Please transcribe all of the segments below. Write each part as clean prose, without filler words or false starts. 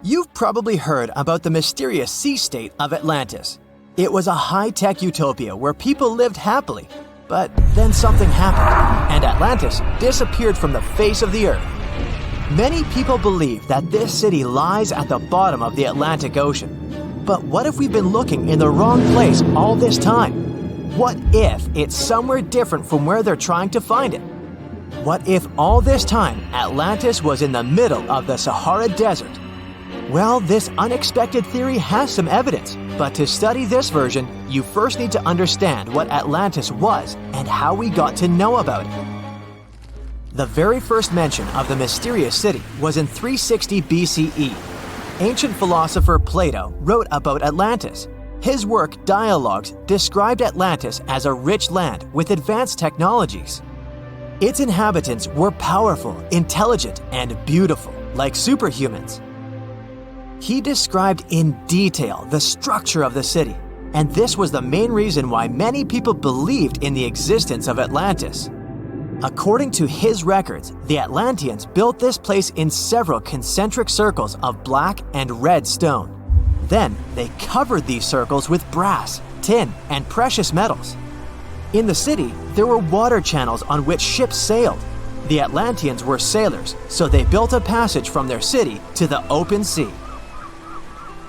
You've probably heard about the mysterious sea state of Atlantis. It was a high-tech utopia where people lived happily, but then something happened, and Atlantis disappeared from the face of the earth. Many people believe that this city lies at the bottom of the Atlantic Ocean. But what if we've been looking in the wrong place all this time? What if it's somewhere different from where they're trying to find it? What if all this time Atlantis was in the middle of the Sahara Desert? Well, this unexpected theory has some evidence, but to study this version, you first need to understand what Atlantis was and how we got to know about it. The very first mention of the mysterious city was in 360 BCE. Ancient philosopher Plato wrote about Atlantis. His work, Dialogues, described Atlantis as a rich land with advanced technologies. Its inhabitants were powerful, intelligent, and beautiful, like superhumans. He described in detail the structure of the city, and this was the main reason why many people believed in the existence of Atlantis. According to his records, the Atlanteans built this place in several concentric circles of black and red stone. Then they covered these circles with brass, tin, and precious metals. In the city, there were water channels on which ships sailed. The Atlanteans were sailors, so they built a passage from their city to the open sea.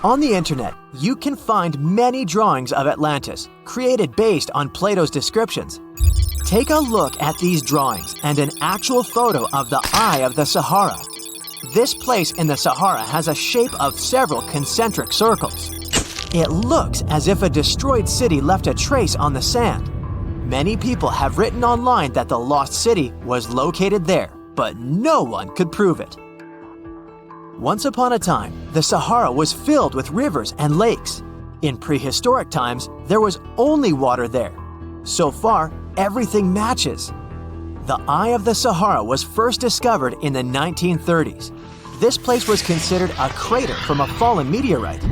On the internet, you can find many drawings of Atlantis, created based on Plato's descriptions. Take a look at these drawings and an actual photo of the Eye of the Sahara. This place in the Sahara has a shape of several concentric circles. It looks as if a destroyed city left a trace on the sand. Many people have written online that the lost city was located there, but no one could prove it. Once upon a time, the Sahara was filled with rivers and lakes. In prehistoric times, there was only water there. So far, everything matches. The Eye of the Sahara was first discovered in the 1930s. This place was considered a crater from a fallen meteorite.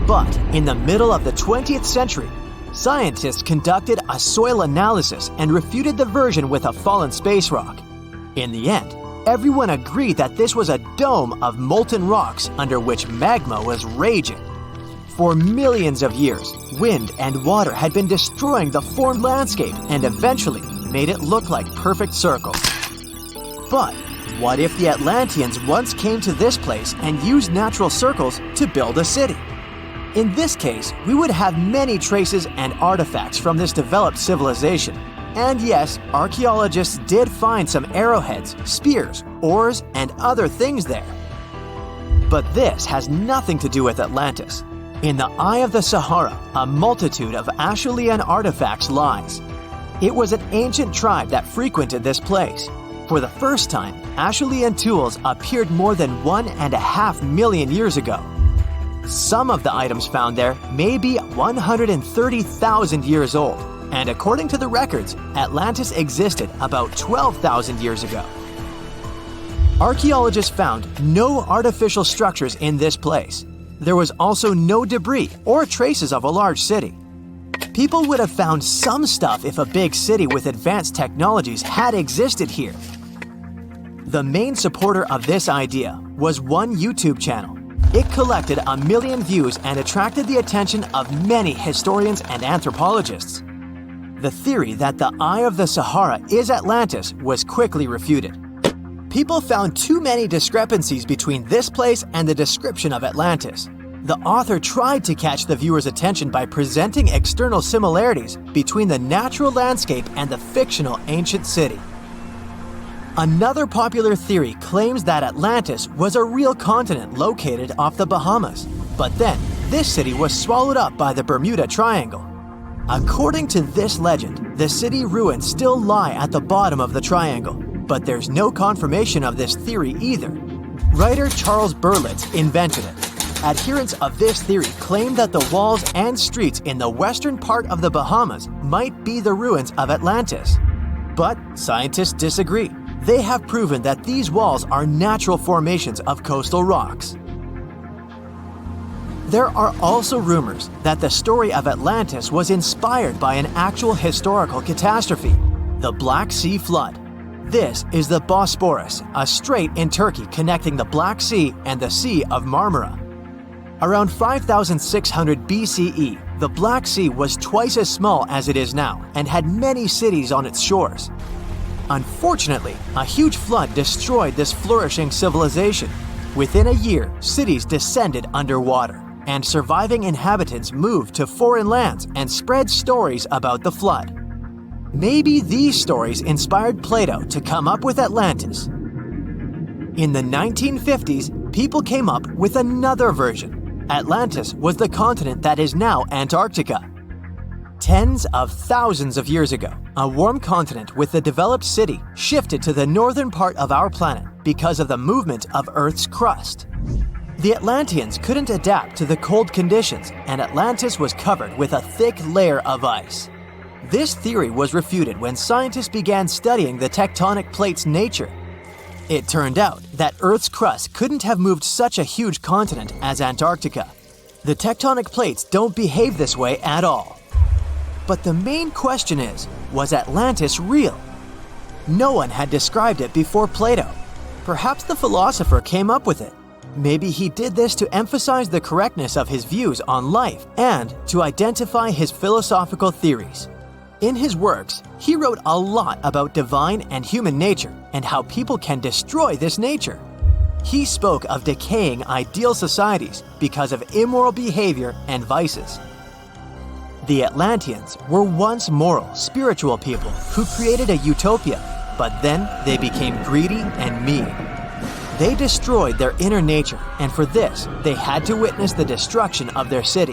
But in the middle of the 20th century, scientists conducted a soil analysis and refuted the version with a fallen space rock. In the end, everyone agreed that this was a dome of molten rocks under which magma was raging. For millions of years, wind and water had been destroying the formed landscape and eventually made it look like perfect circles. But what if the Atlanteans once came to this place and used natural circles to build a city? In this case, we would have many traces and artifacts from this developed civilization. And yes, archaeologists did find some arrowheads, spears, oars, and other things there. But this has nothing to do with Atlantis. In the Eye of the Sahara, a multitude of Acheulean artifacts lies. It was an ancient tribe that frequented this place. For the first time, Acheulean tools appeared more than 1.5 million years ago. Some of the items found there may be 130,000 years old, and according to the records, Atlantis existed about 12,000 years ago. Archaeologists found no artificial structures in this place. There was also no debris or traces of a large city. People would have found some stuff if a big city with advanced technologies had existed here. The main supporter of this idea was one YouTube channel. It collected 1 million views and attracted the attention of many historians and anthropologists. The theory that the Eye of the Sahara is Atlantis was quickly refuted. People found too many discrepancies between this place and the description of Atlantis. The author tried to catch the viewer's attention by presenting external similarities between the natural landscape and the fictional ancient city. Another popular theory claims that Atlantis was a real continent located off the Bahamas, but then this city was swallowed up by the Bermuda Triangle. According to this legend, the city ruins still lie at the bottom of the triangle, but there's no confirmation of this theory either. Writer Charles Berlitz invented it. Adherents of this theory claim that the walls and streets in the western part of the Bahamas might be the ruins of Atlantis. But scientists disagree. They have proven that these walls are natural formations of coastal rocks. There are also rumors that the story of Atlantis was inspired by an actual historical catastrophe, the Black Sea Flood. This is the Bosporus, a strait in Turkey connecting the Black Sea and the Sea of Marmara. Around 5,600 BCE, the Black Sea was twice as small as it is now and had many cities on its shores. Unfortunately, a huge flood destroyed this flourishing civilization. Within a year, cities descended underwater, and surviving inhabitants moved to foreign lands and spread stories about the flood. Maybe these stories inspired Plato to come up with Atlantis. In the 1950s, people came up with another version. Atlantis was the continent that is now Antarctica. Tens of thousands of years ago, a warm continent with a developed city shifted to the northern part of our planet because of the movement of Earth's crust. The Atlanteans couldn't adapt to the cold conditions, and Atlantis was covered with a thick layer of ice. This theory was refuted when scientists began studying the tectonic plate's nature. It turned out that Earth's crust couldn't have moved such a huge continent as Antarctica. The tectonic plates don't behave this way at all. But the main question is, was Atlantis real? No one had described it before Plato. Perhaps the philosopher came up with it. Maybe he did this to emphasize the correctness of his views on life and to identify his philosophical theories. In his works, he wrote a lot about divine and human nature and how people can destroy this nature. He spoke of decaying ideal societies because of immoral behavior and vices. The Atlanteans were once moral, spiritual people who created a utopia, but then they became greedy and mean. They destroyed their inner nature, and for this, they had to witness the destruction of their city.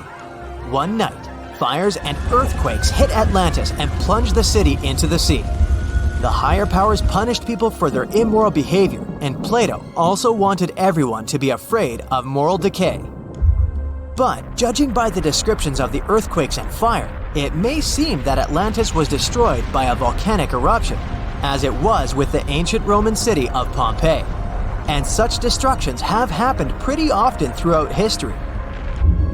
One night, fires and earthquakes hit Atlantis and plunged the city into the sea. The higher powers punished people for their immoral behavior, and Plato also wanted everyone to be afraid of moral decay. But judging by the descriptions of the earthquakes and fire, it may seem that Atlantis was destroyed by a volcanic eruption, as it was with the ancient Roman city of Pompeii. And such destructions have happened pretty often throughout history.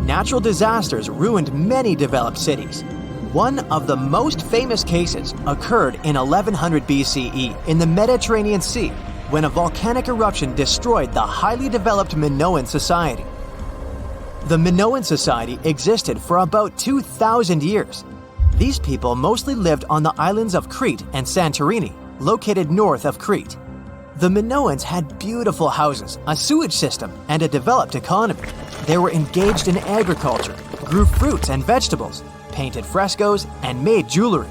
Natural disasters ruined many developed cities. One of the most famous cases occurred in 1100 BCE in the Mediterranean Sea, when a volcanic eruption destroyed the highly developed Minoan society. The Minoan society existed for about 2,000 years. These people mostly lived on the islands of Crete and Santorini, located north of Crete. The Minoans had beautiful houses, a sewage system, and a developed economy. They were engaged in agriculture, grew fruits and vegetables, painted frescoes, and made jewelry.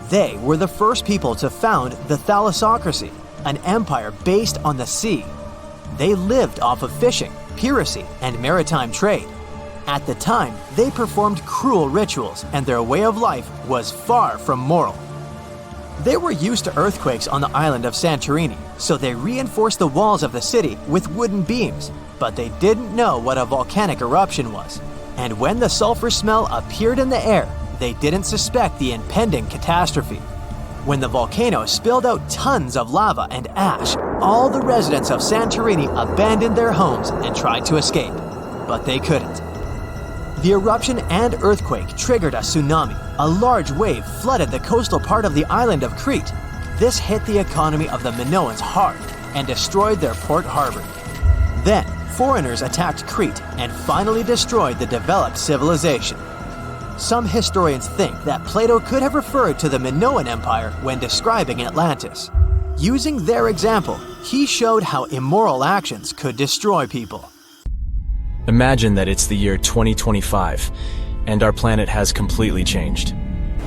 They were the first people to found the thalassocracy, an empire based on the sea. They lived off of fishing, piracy, and maritime trade. At the time, they performed cruel rituals, and their way of life was far from moral. They were used to earthquakes on the island of Santorini, so they reinforced the walls of the city with wooden beams, but they didn't know what a volcanic eruption was. And when the sulfur smell appeared in the air, they didn't suspect the impending catastrophe. When the volcano spilled out tons of lava and ash, all the residents of Santorini abandoned their homes and tried to escape, but they couldn't. The eruption and earthquake triggered a tsunami. A large wave flooded the coastal part of the island of Crete. This hit the economy of the Minoans hard and destroyed their port harbor. Then, foreigners attacked Crete and finally destroyed the developed civilization. Some historians think that Plato could have referred to the Minoan Empire when describing Atlantis. Using their example, he showed how immoral actions could destroy people. Imagine that it's the year 2025, and our planet has completely changed.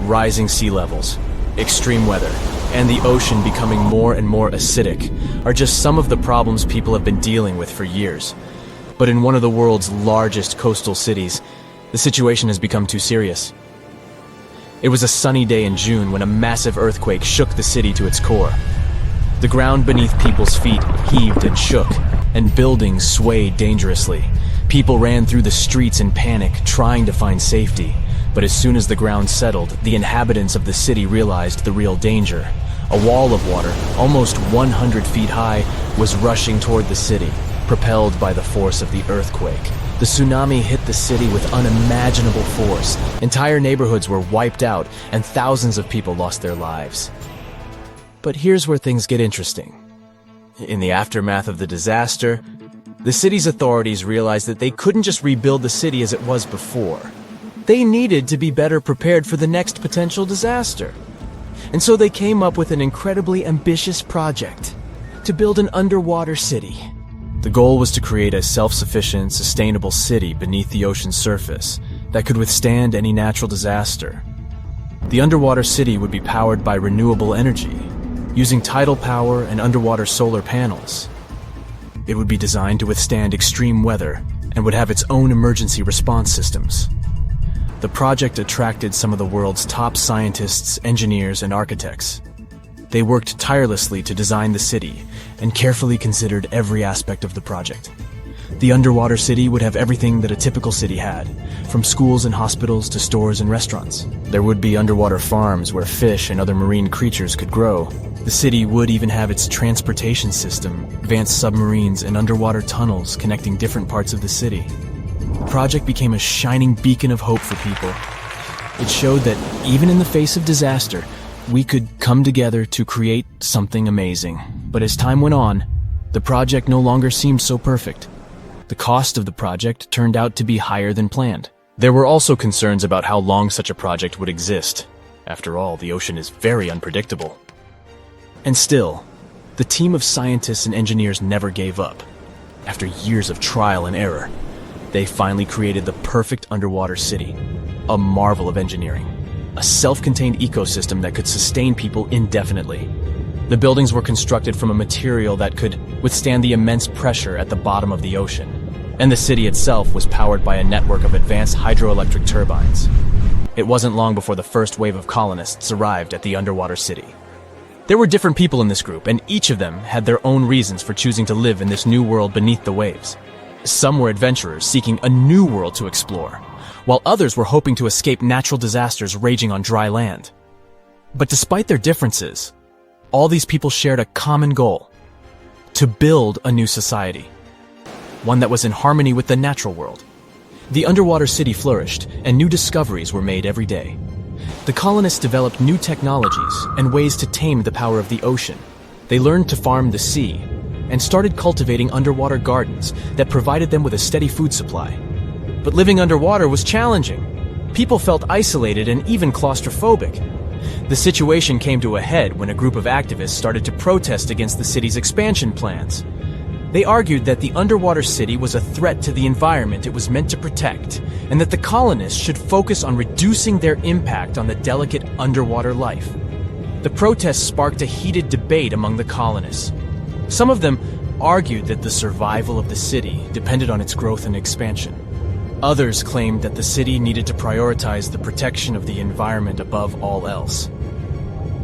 Rising sea levels, extreme weather, and the ocean becoming more and more acidic are just some of the problems people have been dealing with for years. But in one of the world's largest coastal cities, the situation has become too serious. It was a sunny day in June when a massive earthquake shook the city to its core. The ground beneath people's feet heaved and shook, and buildings swayed dangerously. People ran through the streets in panic, trying to find safety. But as soon as the ground settled, the inhabitants of the city realized the real danger. A wall of water, almost 100 feet high, was rushing toward the city, propelled by the force of the earthquake. The tsunami hit the city with unimaginable force. Entire neighborhoods were wiped out, and thousands of people lost their lives. But here's where things get interesting. In the aftermath of the disaster, The city's authorities realized that they couldn't just rebuild the city as it was before. They needed to be better prepared for the next potential disaster. And so they came up with an incredibly ambitious project to build an underwater city. The goal was to create a self-sufficient, sustainable city beneath the ocean's surface that could withstand any natural disaster. The underwater city would be powered by renewable energy, using tidal power and underwater solar panels. It would be designed to withstand extreme weather and would have its own emergency response systems. The project attracted some of the world's top scientists, engineers, and architects. They worked tirelessly to design the city and carefully considered every aspect of the project. The underwater city would have everything that a typical city had, from schools and hospitals to stores and restaurants. There would be underwater farms where fish and other marine creatures could grow. The city would even have its transportation system, advanced submarines, and underwater tunnels connecting different parts of the city. The project became a shining beacon of hope for people. It showed that even in the face of disaster, we could come together to create something amazing. But as time went on, the project no longer seemed so perfect. The cost of the project turned out to be higher than planned. There were also concerns about how long such a project would exist. After all, the ocean is very unpredictable. And still, the team of scientists and engineers never gave up. After years of trial and error, they finally created the perfect underwater city, a marvel of engineering, a self-contained ecosystem that could sustain people indefinitely. The buildings were constructed from a material that could withstand the immense pressure at the bottom of the ocean, and the city itself was powered by a network of advanced hydroelectric turbines. It wasn't long before the first wave of colonists arrived at the underwater city. There were different people in this group, and each of them had their own reasons for choosing to live in this new world beneath the waves. Some were adventurers seeking a new world to explore, while others were hoping to escape natural disasters raging on dry land. But despite their differences, all these people shared a common goal: to build a new society, one that was in harmony with the natural world. The underwater city flourished, and new discoveries were made every day. The colonists developed new technologies and ways to tame the power of the ocean. They learned to farm the sea and started cultivating underwater gardens that provided them with a steady food supply. But living underwater was challenging. People felt isolated and even claustrophobic. The situation came to a head when a group of activists started to protest against the city's expansion plans. They argued that the underwater city was a threat to the environment it was meant to protect, and that the colonists should focus on reducing their impact on the delicate underwater life. The protests sparked a heated debate among the colonists. Some of them argued that the survival of the city depended on its growth and expansion. Others claimed that the city needed to prioritize the protection of the environment above all else.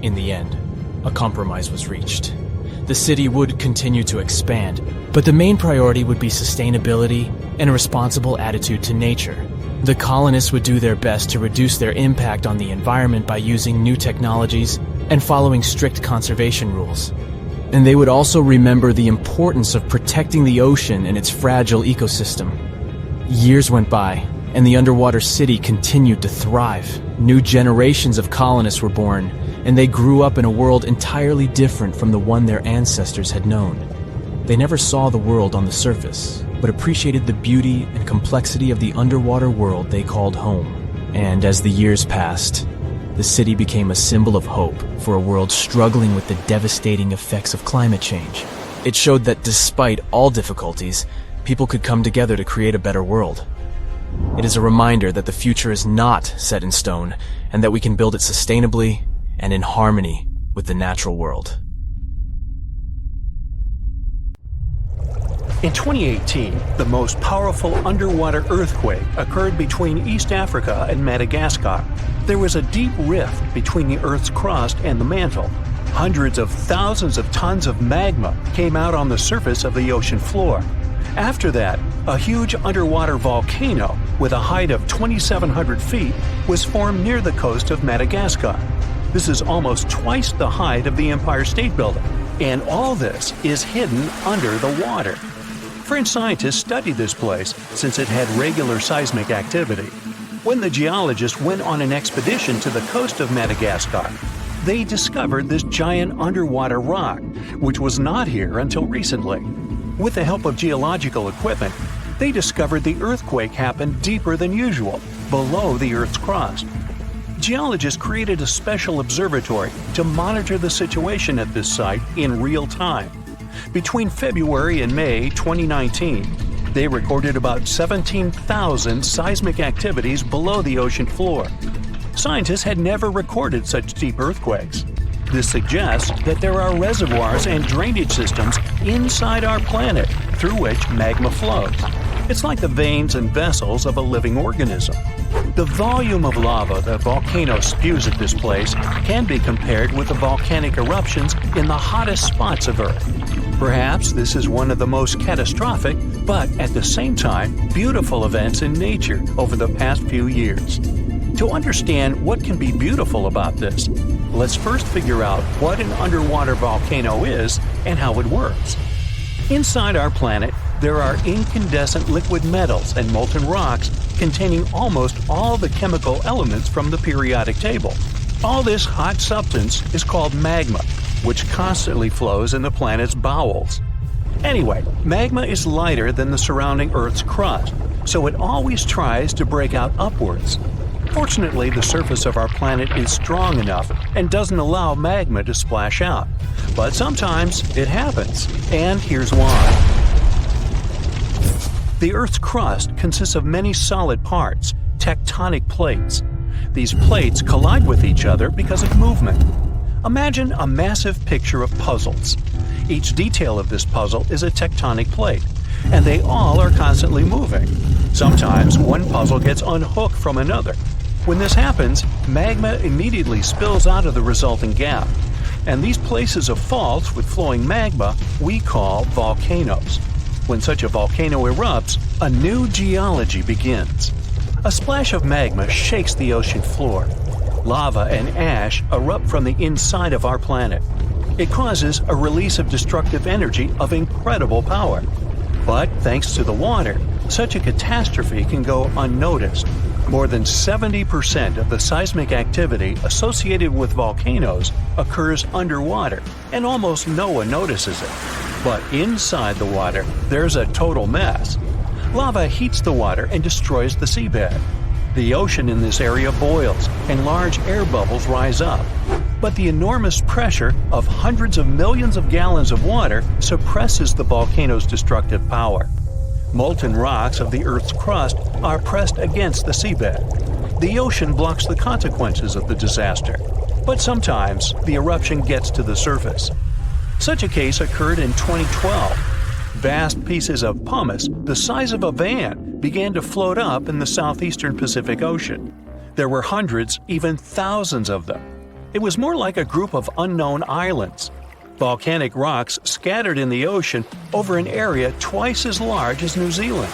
In the end, a compromise was reached. The city would continue to expand, but the main priority would be sustainability and a responsible attitude to nature. The colonists would do their best to reduce their impact on the environment by using new technologies and following strict conservation rules. And they would also remember the importance of protecting the ocean and its fragile ecosystem. Years went by, and the underwater city continued to thrive. New generations of colonists were born, and they grew up in a world entirely different from the one their ancestors had known. They never saw the world on the surface, but appreciated the beauty and complexity of the underwater world they called home. And as the years passed, the city became a symbol of hope for a world struggling with the devastating effects of climate change. It showed that despite all difficulties, people could come together to create a better world. It is a reminder that the future is not set in stone, and that we can build it sustainably and in harmony with the natural world. In 2018, the most powerful underwater earthquake occurred between East Africa and Madagascar. There was a deep rift between the Earth's crust and the mantle. Hundreds of thousands of tons of magma came out on the surface of the ocean floor. After that, a huge underwater volcano with a height of 2,700 feet was formed near the coast of Madagascar. This is almost twice the height of the Empire State Building, and all this is hidden under the water. French scientists studied this place since it had regular seismic activity. When the geologists went on an expedition to the coast of Madagascar, they discovered this giant underwater rock, which was not here until recently. With the help of geological equipment, they discovered the earthquake happened deeper than usual, below the Earth's crust. Geologists created a special observatory to monitor the situation at this site in real time. Between February and May 2019, they recorded about 17,000 seismic activities below the ocean floor. Scientists had never recorded such deep earthquakes. This suggests that there are reservoirs and drainage systems inside our planet through which magma flows. It's like the veins and vessels of a living organism. The volume of lava the volcano spews at this place can be compared with the volcanic eruptions in the hottest spots of Earth. Perhaps this is one of the most catastrophic, but at the same time, beautiful events in nature over the past few years. To understand what can be beautiful about this, let's first figure out what an underwater volcano is and how it works. Inside our planet, there are incandescent liquid metals and molten rocks containing almost all the chemical elements from the periodic table. All this hot substance is called magma, which constantly flows in the planet's bowels. Anyway, magma is lighter than the surrounding Earth's crust, so it always tries to break out upwards. Fortunately, the surface of our planet is strong enough and doesn't allow magma to splash out. But sometimes it happens, and here's why. The Earth's crust consists of many solid parts, tectonic plates. These plates collide with each other because of movement. Imagine a massive picture of puzzles. Each detail of this puzzle is a tectonic plate, and they all are constantly moving. Sometimes one puzzle gets unhooked from another. When this happens, magma immediately spills out of the resulting gap. And these places of faults with flowing magma we call volcanoes. When such a volcano erupts, a new geology begins. A splash of magma shakes the ocean floor. Lava and ash erupt from the inside of our planet. It causes a release of destructive energy of incredible power. But thanks to the water, such a catastrophe can go unnoticed. More than 70% of the seismic activity associated with volcanoes occurs underwater, and almost no one notices it. But inside the water, there's a total mess. Lava heats the water and destroys the seabed. The ocean in this area boils, and large air bubbles rise up. But the enormous pressure of hundreds of millions of gallons of water suppresses the volcano's destructive power. Molten rocks of the Earth's crust are pressed against the seabed. The ocean blocks the consequences of the disaster, but sometimes the eruption gets to the surface. Such a case occurred in 2012. Vast pieces of pumice the size of a van began to float up in the southeastern Pacific Ocean. There were hundreds, even thousands of them. It was more like a group of unknown islands. Volcanic rocks scattered in the ocean over an area twice as large as New Zealand.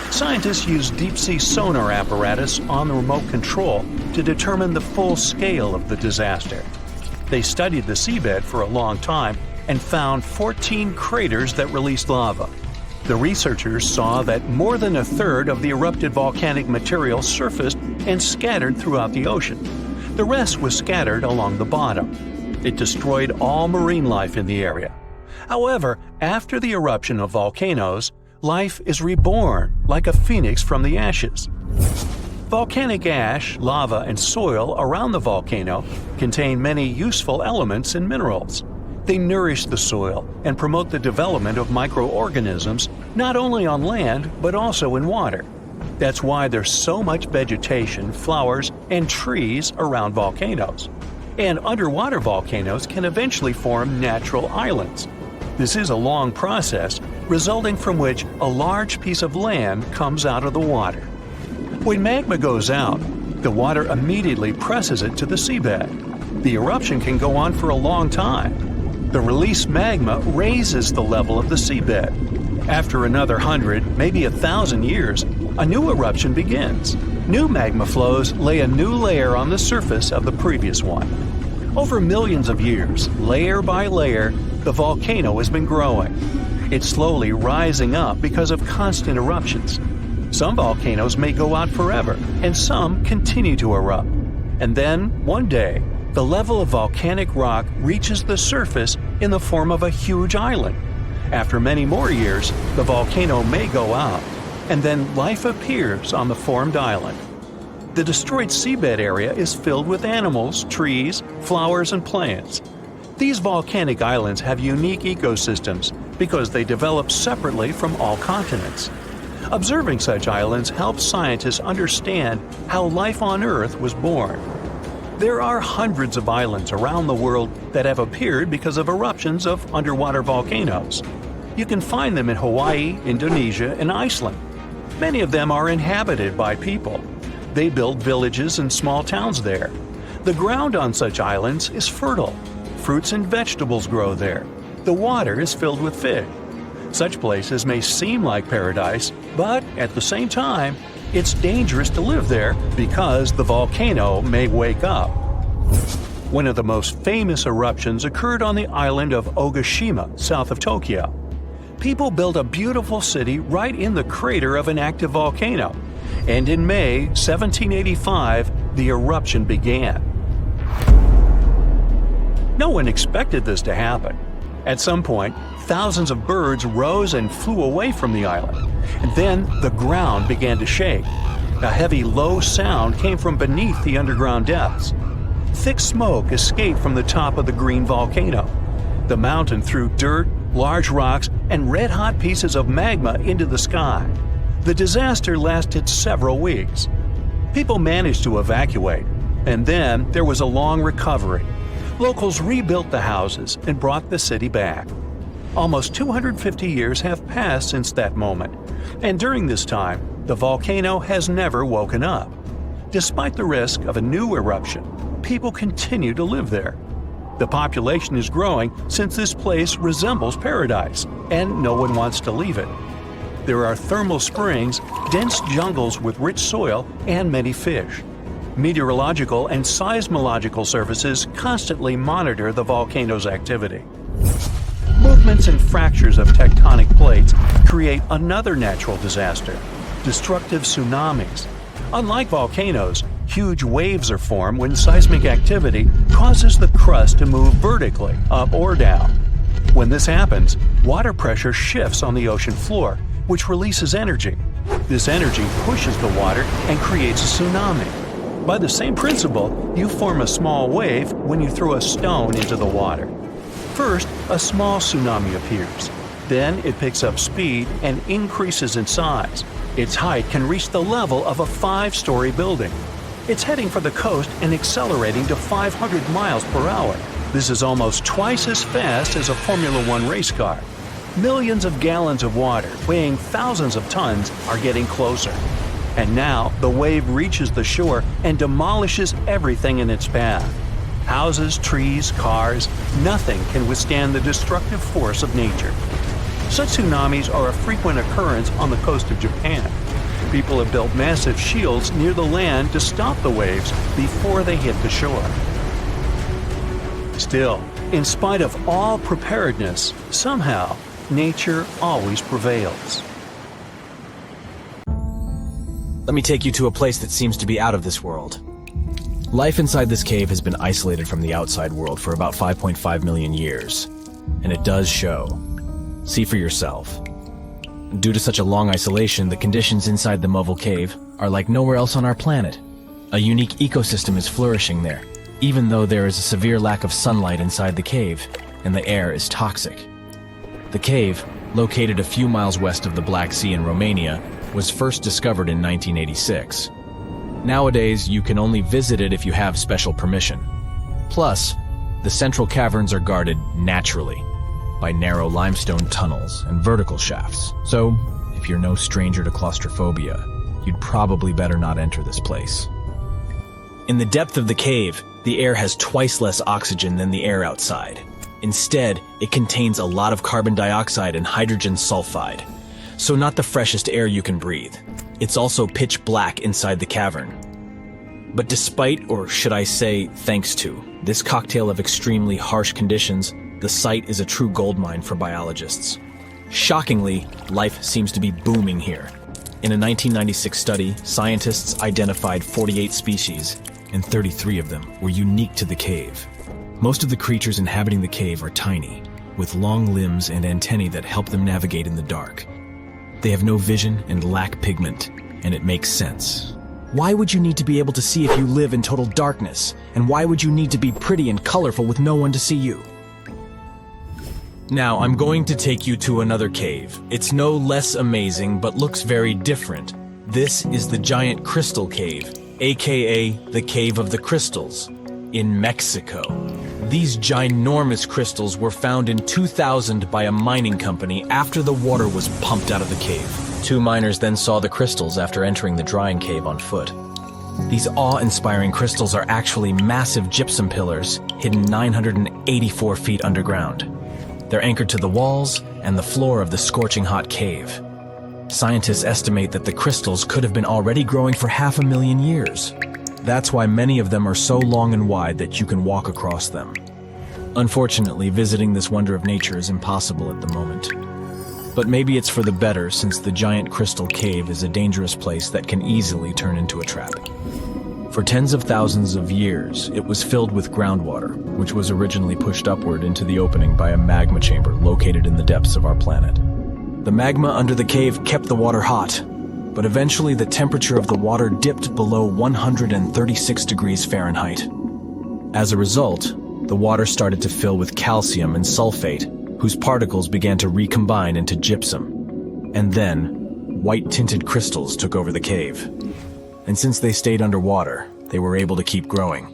Scientists used deep-sea sonar apparatus on the remote control to determine the full scale of the disaster. They studied the seabed for a long time and found 14 craters that released lava. The researchers saw that more than a third of the erupted volcanic material surfaced and scattered throughout the ocean. The rest was scattered along the bottom. It destroyed all marine life in the area. However, after the eruption of volcanoes, life is reborn like a phoenix from the ashes. Volcanic ash, lava, and soil around the volcano contain many useful elements and minerals. They nourish the soil and promote the development of microorganisms not only on land but also in water. That's why there's so much vegetation, flowers, and trees around volcanoes. And underwater volcanoes can eventually form natural islands. This is a long process, resulting from which a large piece of land comes out of the water. When magma goes out, the water immediately presses it to the seabed. The eruption can go on for a long time. The released magma raises the level of the seabed. After another 100, maybe 1,000 years, a new eruption begins. New magma flows lay a new layer on the surface of the previous one. Over millions of years, layer by layer, the volcano has been growing. It's slowly rising up because of constant eruptions. Some volcanoes may go out forever, and some continue to erupt. And then, one day, the level of volcanic rock reaches the surface in the form of a huge island. After many more years, the volcano may go out, and then life appears on the formed island. The destroyed seabed area is filled with animals, trees, flowers, and plants. These volcanic islands have unique ecosystems because they develop separately from all continents. Observing such islands helps scientists understand how life on Earth was born. There are hundreds of islands around the world that have appeared because of eruptions of underwater volcanoes. You can find them in Hawaii, Indonesia, and Iceland. Many of them are inhabited by people. They build villages and small towns there. The ground on such islands is fertile. Fruits and vegetables grow there. The water is filled with fish. Such places may seem like paradise, but at the same time, it's dangerous to live there because the volcano may wake up. One of the most famous eruptions occurred on the island of Ogashima, south of Tokyo. People built a beautiful city right in the crater of an active volcano, and in May 1785, the eruption began. No one expected this to happen. At some point, thousands of birds rose and flew away from the island, and then the ground began to shake. A heavy, low sound came from beneath the underground depths. Thick smoke escaped from the top of the green volcano. The mountain threw dirt, large rocks, and red-hot pieces of magma into the sky. The disaster lasted several weeks. People managed to evacuate, and then there was a long recovery. Locals rebuilt the houses and brought the city back. Almost 250 years have passed since that moment, and during this time, the volcano has never woken up. Despite the risk of a new eruption, people continue to live there. The population is growing since this place resembles paradise, and no one wants to leave it. There are thermal springs, dense jungles with rich soil, and many fish. Meteorological and seismological services constantly monitor the volcano's activity. Movements and fractures of tectonic plates create another natural disaster, destructive tsunamis. Unlike volcanoes, huge waves are formed when seismic activity causes the crust to move vertically, up or down. When this happens, water pressure shifts on the ocean floor, which releases energy. This energy pushes the water and creates a tsunami. By the same principle, you form a small wave when you throw a stone into the water. First, a small tsunami appears. Then it picks up speed and increases in size. Its height can reach the level of a 5-story building. It's heading for the coast and accelerating to 500 miles per hour. This is almost twice as fast as a Formula One race car. Millions of gallons of water, weighing thousands of tons, are getting closer. And now the wave reaches the shore and demolishes everything in its path. Houses, trees, cars, nothing can withstand the destructive force of nature. Such tsunamis are a frequent occurrence on the coast of Japan. People have built massive shields near the land to stop the waves before they hit the shore. Still, in spite of all preparedness, somehow, nature always prevails. Let me take you to a place that seems to be out of this world. Life inside this cave has been isolated from the outside world for about 5.5 million years, and it does show. See for yourself. Due to such a long isolation, the conditions inside the Movile cave are like nowhere else on our planet. A unique ecosystem is flourishing there, even though there is a severe lack of sunlight inside the cave, and the air is toxic. The cave, located a few miles west of the Black Sea in Romania, was first discovered in 1986. Nowadays, you can only visit it if you have special permission. Plus, the central caverns are guarded naturally by narrow limestone tunnels and vertical shafts. So, if you're no stranger to claustrophobia, you'd probably better not enter this place. In the depth of the cave, the air has twice less oxygen than the air outside. Instead, it contains a lot of carbon dioxide and hydrogen sulfide, so not the freshest air you can breathe. It's also pitch black inside the cavern. But despite, or should I say thanks to, this cocktail of extremely harsh conditions, the site is a true goldmine for biologists. Shockingly, life seems to be booming here. In a 1996 study, scientists identified 48 species, and 33 of them were unique to the cave. Most of the creatures inhabiting the cave are tiny, with long limbs and antennae that help them navigate in the dark. They have no vision and lack pigment, and it makes sense. Why would you need to be able to see if you live in total darkness? And why would you need to be pretty and colorful with no one to see you? Now, I'm going to take you to another cave. It's no less amazing, but looks very different. This is the Giant Crystal Cave, aka the Cave of the Crystals, in Mexico. These ginormous crystals were found in 2000 by a mining company after the water was pumped out of the cave. 2 miners then saw the crystals after entering the drying cave on foot. These awe-inspiring crystals are actually massive gypsum pillars hidden 984 feet underground. They're anchored to the walls and the floor of the scorching hot cave. Scientists estimate that the crystals could have been already growing for 500,000 years. That's why many of them are so long and wide that you can walk across them. Unfortunately, visiting this wonder of nature is impossible at the moment. But maybe it's for the better, since the Giant Crystal Cave is a dangerous place that can easily turn into a trap. For tens of thousands of years, it was filled with groundwater, which was originally pushed upward into the opening by a magma chamber located in the depths of our planet. The magma under the cave kept the water hot, but eventually the temperature of the water dipped below 136 degrees Fahrenheit. As a result, the water started to fill with calcium and sulfate, whose particles began to recombine into gypsum. And then, white-tinted crystals took over the cave. And since they stayed underwater, they were able to keep growing.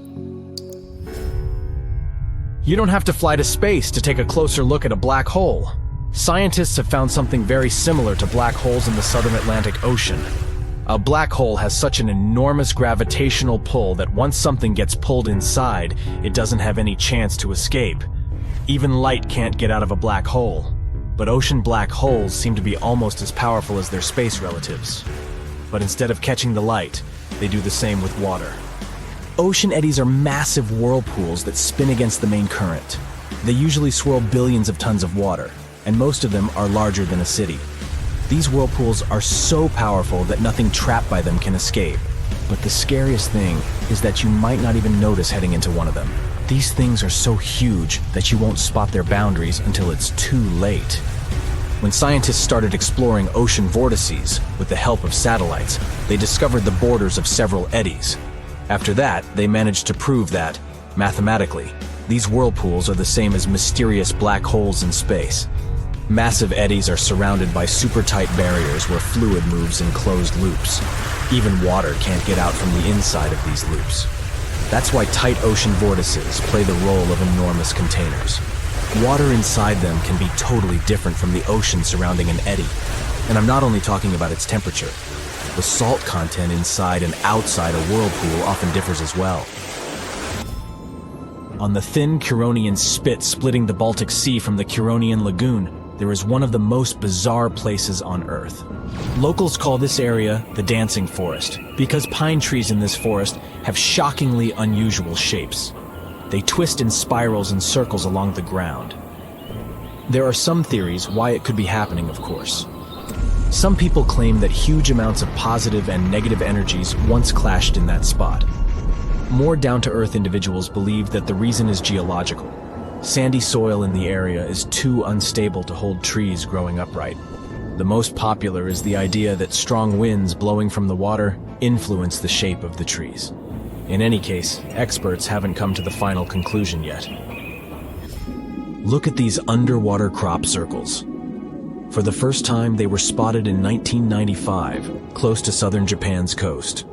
You don't have to fly to space to take a closer look at a black hole. Scientists have found something very similar to black holes in the southern Atlantic Ocean. A black hole has such an enormous gravitational pull that once something gets pulled inside, it doesn't have any chance to escape. Even light can't get out of a black hole. But ocean black holes seem to be almost as powerful as their space relatives. But instead of catching the light, they do the same with water. Ocean eddies are massive whirlpools that spin against the main current. They usually swirl billions of tons of water, and most of them are larger than a city. These whirlpools are so powerful that nothing trapped by them can escape. But the scariest thing is that you might not even notice heading into one of them. These things are so huge that you won't spot their boundaries until it's too late. When scientists started exploring ocean vortices with the help of satellites, they discovered the borders of several eddies. After that, they managed to prove that, mathematically, these whirlpools are the same as mysterious black holes in space. Massive eddies are surrounded by super-tight barriers where fluid moves in closed loops. Even water can't get out from the inside of these loops. That's why tight ocean vortices play the role of enormous containers. Water inside them can be totally different from the ocean surrounding an eddy. And I'm not only talking about its temperature. The salt content inside and outside a whirlpool often differs as well. On the thin Curonian spit splitting the Baltic Sea from the Curonian Lagoon, there is one of the most bizarre places on Earth. Locals call this area the Dancing Forest because pine trees in this forest have shockingly unusual shapes. They twist in spirals and circles along the ground. There are some theories why it could be happening, of course. Some people claim that huge amounts of positive and negative energies once clashed in that spot. More down-to-earth individuals believe that the reason is geological. Sandy soil in the area is too unstable to hold trees growing upright. The most popular is the idea that strong winds blowing from the water influence the shape of the trees. In any case, experts haven't come to the final conclusion yet. Look at these underwater crop circles. For the first time, they were spotted in 1995, close to southern Japan's coast.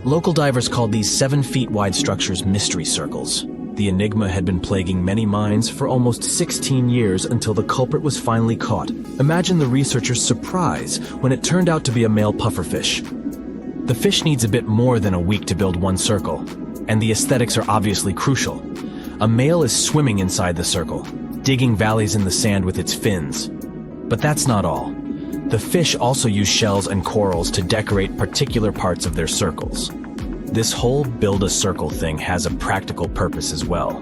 Local divers called these 7-feet-wide structures mystery circles. The enigma had been plaguing many minds for almost 16 years until the culprit was finally caught. Imagine the researchers' surprise when it turned out to be a male pufferfish. The fish needs a bit more than a week to build one circle, and the aesthetics are obviously crucial. A male is swimming inside the circle, digging valleys in the sand with its fins. But that's not all. The fish also use shells and corals to decorate particular parts of their circles. This whole build-a-circle thing has a practical purpose as well.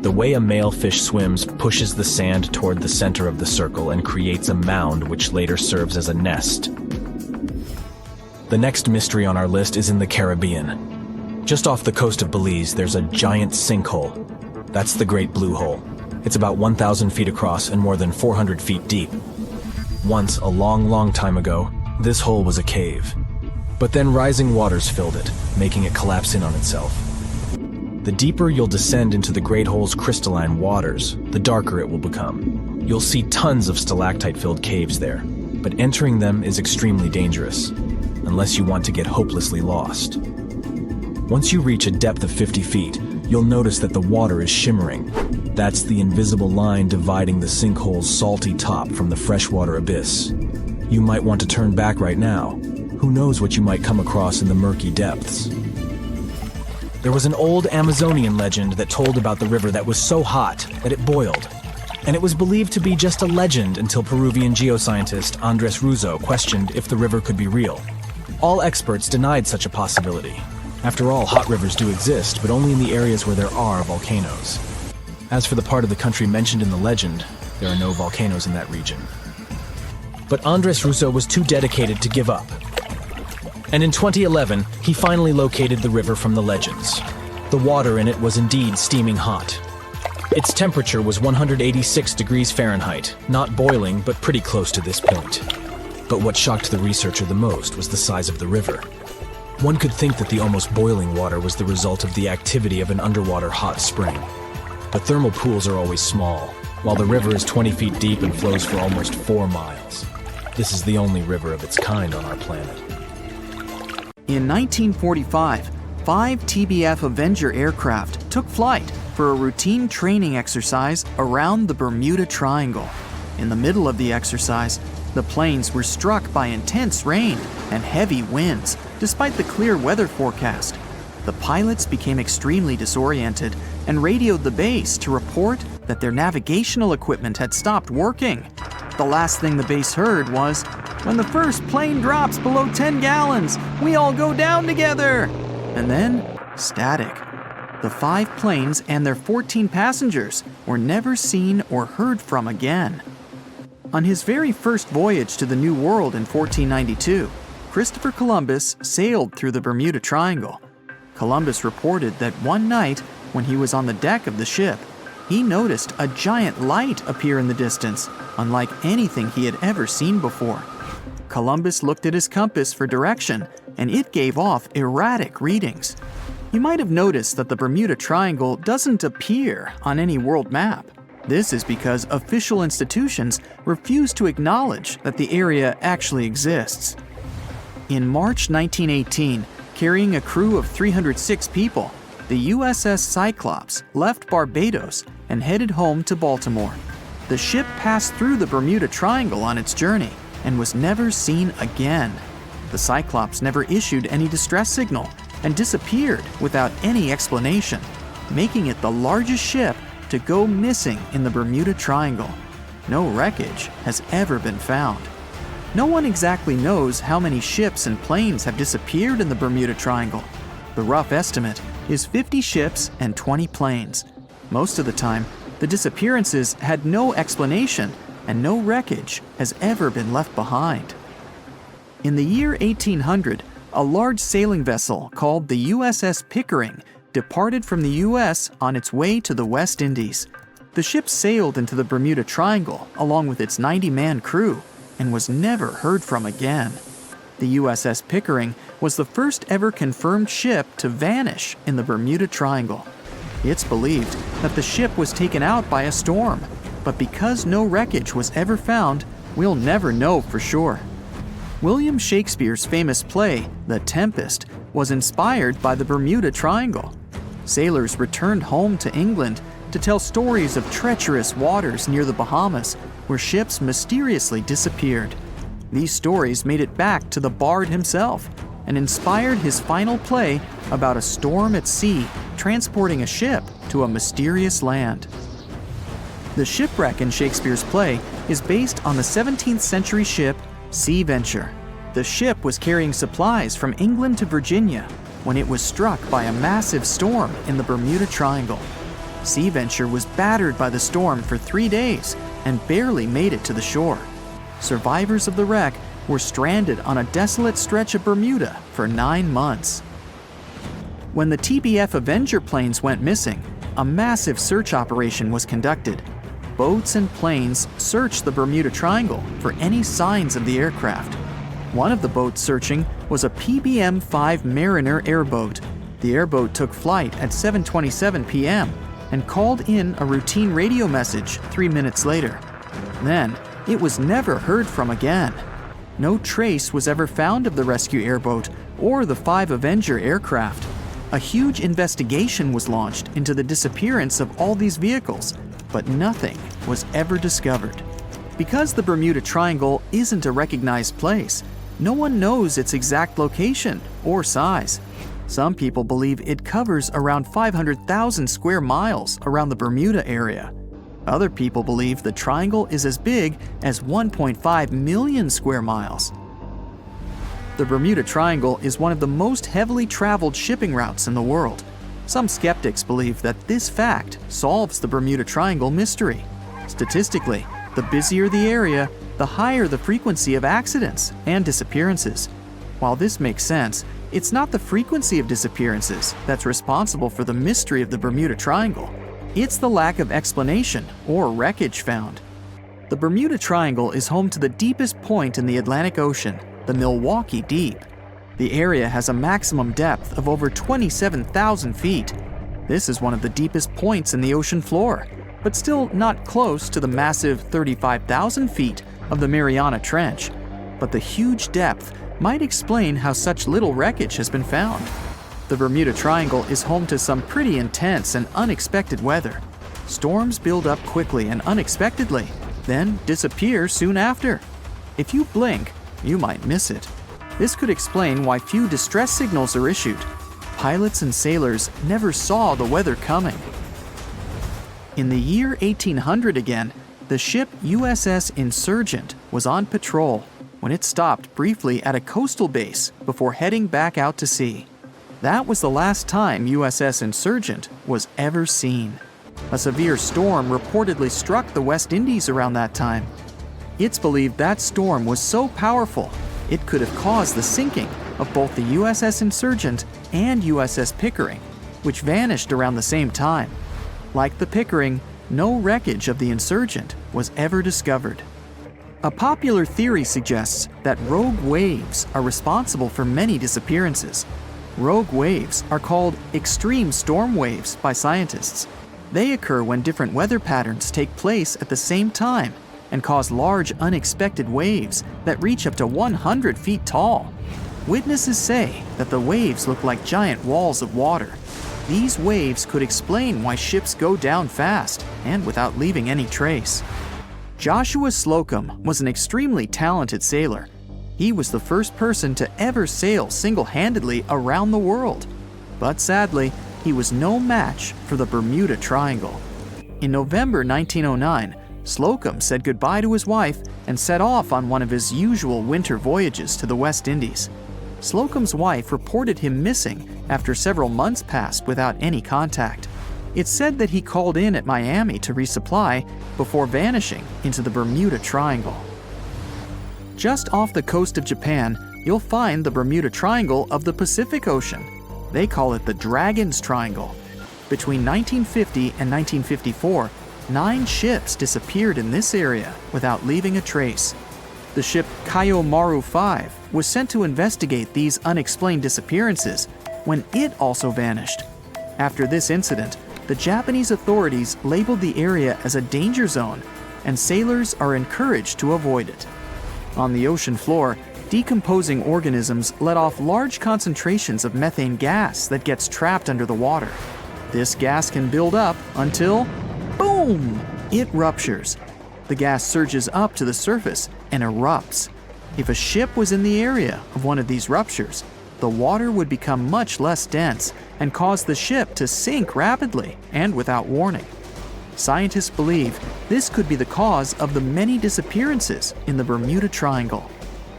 The way a male fish swims pushes the sand toward the center of the circle and creates a mound which later serves as a nest. The next mystery on our list is in the Caribbean. Just off the coast of Belize, there's a giant sinkhole. That's the Great Blue Hole. It's about 1,000 feet across and more than 400 feet deep. Once, a long, long time ago, this hole was a cave. But then rising waters filled it, making it collapse in on itself. The deeper you'll descend into the Great Hole's crystalline waters, the darker it will become. You'll see tons of stalactite-filled caves there, but entering them is extremely dangerous, unless you want to get hopelessly lost. Once you reach a depth of 50 feet, you'll notice that the water is shimmering. That's the invisible line dividing the sinkhole's salty top from the freshwater abyss. You might want to turn back right now. Who knows what you might come across in the murky depths? There was an old Amazonian legend that told about the river that was so hot that it boiled. And it was believed to be just a legend until Peruvian geoscientist Andres Russo questioned if the river could be real. All experts denied such a possibility. After all, hot rivers do exist, but only in the areas where there are volcanoes. As for the part of the country mentioned in the legend, there are no volcanoes in that region. But Andres Russo was too dedicated to give up. And in 2011, he finally located the river from the legends. The water in it was indeed steaming hot. Its temperature was 186 degrees Fahrenheit, not boiling, but pretty close to this point. But what shocked the researcher the most was the size of the river. One could think that the almost boiling water was the result of the activity of an underwater hot spring. But thermal pools are always small, while the river is 20 feet deep and flows for almost 4 miles. This is the only river of its kind on our planet. In 1945, 5 TBF Avenger aircraft took flight for a routine training exercise around the Bermuda Triangle. In the middle of the exercise, the planes were struck by intense rain and heavy winds, despite the clear weather forecast. The pilots became extremely disoriented and radioed the base to report that their navigational equipment had stopped working. The last thing the base heard was, "When the first plane drops below 10 gallons, we all go down together." And then, static. The 5 planes and their 14 passengers were never seen or heard from again. On his very first voyage to the New World in 1492, Christopher Columbus sailed through the Bermuda Triangle. Columbus reported that one night, when he was on the deck of the ship, he noticed a giant light appear in the distance, unlike anything he had ever seen before. Columbus looked at his compass for direction, and it gave off erratic readings. You might have noticed that the Bermuda Triangle doesn't appear on any world map. This is because official institutions refuse to acknowledge that the area actually exists. In March 1918, carrying a crew of 306 people, the USS Cyclops left Barbados and headed home to Baltimore. The ship passed through the Bermuda Triangle on its journey and was never seen again. The Cyclops never issued any distress signal and disappeared without any explanation, making it the largest ship to go missing in the Bermuda Triangle. No wreckage has ever been found. No one exactly knows how many ships and planes have disappeared in the Bermuda Triangle. The rough estimate is 50 ships and 20 planes. Most of the time, the disappearances had no explanation and no wreckage has ever been left behind. In the year 1800, a large sailing vessel called the USS Pickering departed from the US on its way to the West Indies. The ship sailed into the Bermuda Triangle along with its 90-man crew and was never heard from again. The USS Pickering was the first ever confirmed ship to vanish in the Bermuda Triangle. It's believed that the ship was taken out by a storm, but because no wreckage was ever found, we'll never know for sure. William Shakespeare's famous play, The Tempest, was inspired by the Bermuda Triangle. Sailors returned home to England to tell stories of treacherous waters near the Bahamas, where ships mysteriously disappeared. These stories made it back to the bard himself and inspired his final play about a storm at sea transporting a ship to a mysterious land. The shipwreck in Shakespeare's play is based on the 17th century ship Sea Venture. The ship was carrying supplies from England to Virginia when it was struck by a massive storm in the Bermuda Triangle. Sea Venture was battered by the storm for 3 days and barely made it to the shore. Survivors of the wreck were stranded on a desolate stretch of Bermuda for 9 months. When the TBF Avenger planes went missing, a massive search operation was conducted. Boats and planes searched the Bermuda Triangle for any signs of the aircraft. One of the boats searching was a PBM-5 Mariner airboat. The airboat took flight at 7:27 p.m. and called in a routine radio message 3 minutes later. Then, it was never heard from again. No trace was ever found of the rescue airboat or the 5 Avenger aircraft. A huge investigation was launched into the disappearance of all these vehicles, but nothing was ever discovered. Because the Bermuda Triangle isn't a recognized place, no one knows its exact location or size. Some people believe it covers around 500,000 square miles around the Bermuda area. Other people believe the triangle is as big as 1.5 million square miles. The Bermuda Triangle is one of the most heavily traveled shipping routes in the world. Some skeptics believe that this fact solves the Bermuda Triangle mystery. Statistically, the busier the area, the higher the frequency of accidents and disappearances. While this makes sense, it's not the frequency of disappearances that's responsible for the mystery of the Bermuda Triangle. It's the lack of explanation or wreckage found. The Bermuda Triangle is home to the deepest point in the Atlantic Ocean, the Milwaukee Deep. The area has a maximum depth of over 27,000 feet. This is one of the deepest points in the ocean floor, but still not close to the massive 35,000 feet of the Mariana Trench. But the huge depth might explain how such little wreckage has been found. The Bermuda Triangle is home to some pretty intense and unexpected weather. Storms build up quickly and unexpectedly, then disappear soon after. If you blink, you might miss it. This could explain why few distress signals are issued. Pilots and sailors never saw the weather coming. In the year 1800 again, the ship USS Insurgent was on patrol when it stopped briefly at a coastal base before heading back out to sea. That was the last time USS Insurgent was ever seen. A severe storm reportedly struck the West Indies around that time. It's believed that storm was so powerful, it could have caused the sinking of both the USS Insurgent and USS Pickering, which vanished around the same time. Like the Pickering, no wreckage of the Insurgent was ever discovered. A popular theory suggests that rogue waves are responsible for many disappearances. Rogue waves are called extreme storm waves by scientists. They occur when different weather patterns take place at the same time and cause large unexpected waves that reach up to 100 feet tall. Witnesses say that the waves look like giant walls of water. These waves could explain why ships go down fast and without leaving any trace. Joshua Slocum was an extremely talented sailor. He was the first person to ever sail single-handedly around the world. But sadly, he was no match for the Bermuda Triangle. In November 1909, Slocum said goodbye to his wife and set off on one of his usual winter voyages to the West Indies. Slocum's wife reported him missing after several months passed without any contact. It's said that he called in at Miami to resupply before vanishing into the Bermuda Triangle. Just off the coast of Japan, you'll find the Bermuda Triangle of the Pacific Ocean. They call it the Dragon's Triangle. Between 1950 and 1954, 9 ships disappeared in this area without leaving a trace. The ship Kaiomaru 5 was sent to investigate these unexplained disappearances when it also vanished. After this incident, the Japanese authorities labeled the area as a danger zone, and sailors are encouraged to avoid it. On the ocean floor, decomposing organisms let off large concentrations of methane gas that gets trapped under the water. This gas can build up until, boom, it ruptures. The gas surges up to the surface and erupts. If a ship was in the area of one of these ruptures, the water would become much less dense and cause the ship to sink rapidly and without warning. Scientists believe this could be the cause of the many disappearances in the Bermuda Triangle.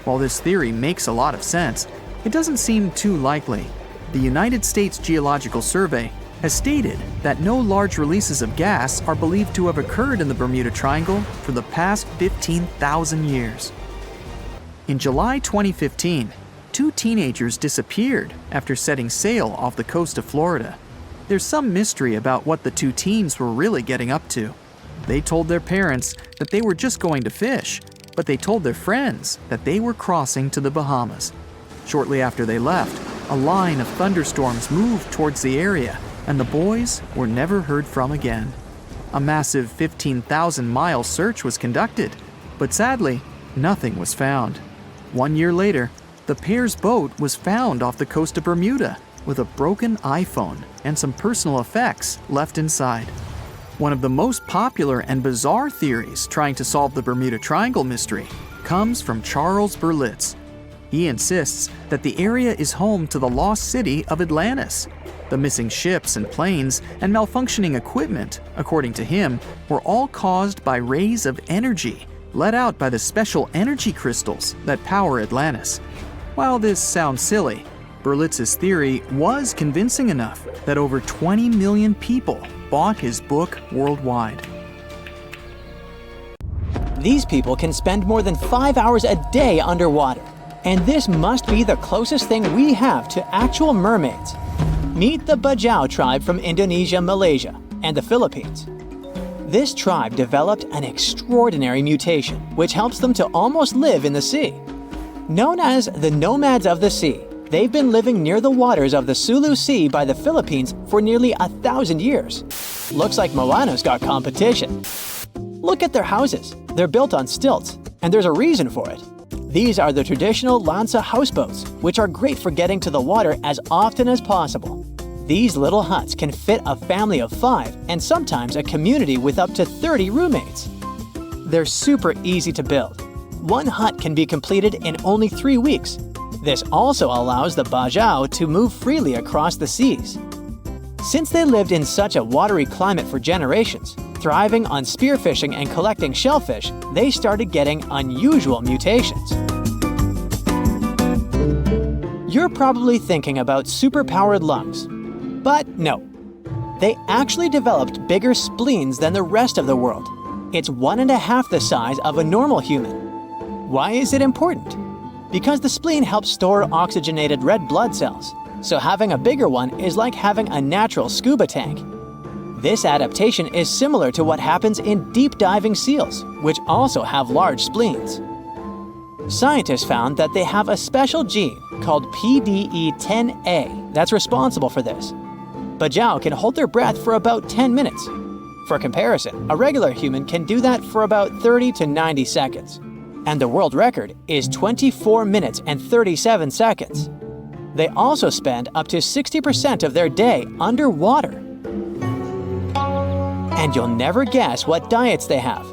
While this theory makes a lot of sense, it doesn't seem too likely. The United States Geological Survey has stated that no large releases of gas are believed to have occurred in the Bermuda Triangle for the past 15,000 years. In July 2015, 2 teenagers disappeared after setting sail off the coast of Florida. there's some mystery about what the two teens were really getting up to. They told their parents that they were just going to fish, but they told their friends that they were crossing to the Bahamas. Shortly after they left, a line of thunderstorms moved towards the area, and the boys were never heard from again. A massive 15,000-mile search was conducted, but sadly, nothing was found. 1 year later, the pair's boat was found off the coast of Bermuda with a broken iPhone and some personal effects left inside. One of the most popular and bizarre theories trying to solve the Bermuda Triangle mystery comes from Charles Berlitz. He insists that the area is home to the lost city of Atlantis. The missing ships and planes and malfunctioning equipment, according to him, were all caused by rays of energy let out by the special energy crystals that power Atlantis. While this sounds silly, Berlitz's theory was convincing enough that over 20 million people bought his book worldwide. These people can spend more than 5 hours a day underwater, and this must be the closest thing we have to actual mermaids. Meet the Bajau tribe from Indonesia, Malaysia, and the Philippines. This tribe developed an extraordinary mutation which helps them to almost live in the sea. Known as the nomads of the sea, they've been living near the waters of the Sulu Sea by the Philippines for nearly 1,000 years. Looks like Moana's got competition. Look at their houses. They're built on stilts, and there's a reason for it. These are the traditional lancha houseboats, which are great for getting to the water as often as possible. These little huts can fit a family of 5 and sometimes a community with up to 30 roommates. They're super easy to build. One hut can be completed in only 3 weeks. This also allows the Bajau to move freely across the seas. Since they lived in such a watery climate for generations, thriving on spearfishing and collecting shellfish, they started getting unusual mutations. You're probably thinking about superpowered lungs, but no. They actually developed bigger spleens than the rest of the world. It's 1.5 the size of a normal human. Why is it important? Because the spleen helps store oxygenated red blood cells, so having a bigger one is like having a natural scuba tank. This adaptation is similar to what happens in deep-diving seals, which also have large spleens. Scientists found that they have a special gene called PDE10A that's responsible for this. Bajau can hold their breath for about 10 minutes. For comparison, a regular human can do that for about 30 to 90 seconds. And the world record is 24 minutes and 37 seconds. They also spend up to 60% of their day underwater. And you'll never guess what diets they have.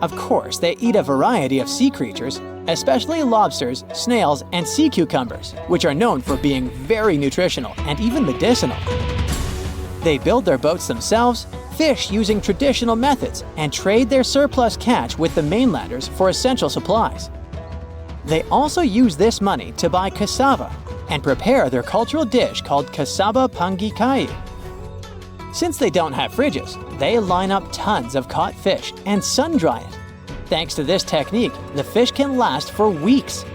Of course, they eat a variety of sea creatures, especially lobsters, snails, and sea cucumbers, which are known for being very nutritional and even medicinal. They build their boats themselves, fish using traditional methods, and trade their surplus catch with the mainlanders for essential supplies. They also use this money to buy cassava and prepare their cultural dish called cassava pangikai. Since they don't have fridges, they line up tons of caught fish and sun-dry it. Thanks to this technique, the fish can last for weeks.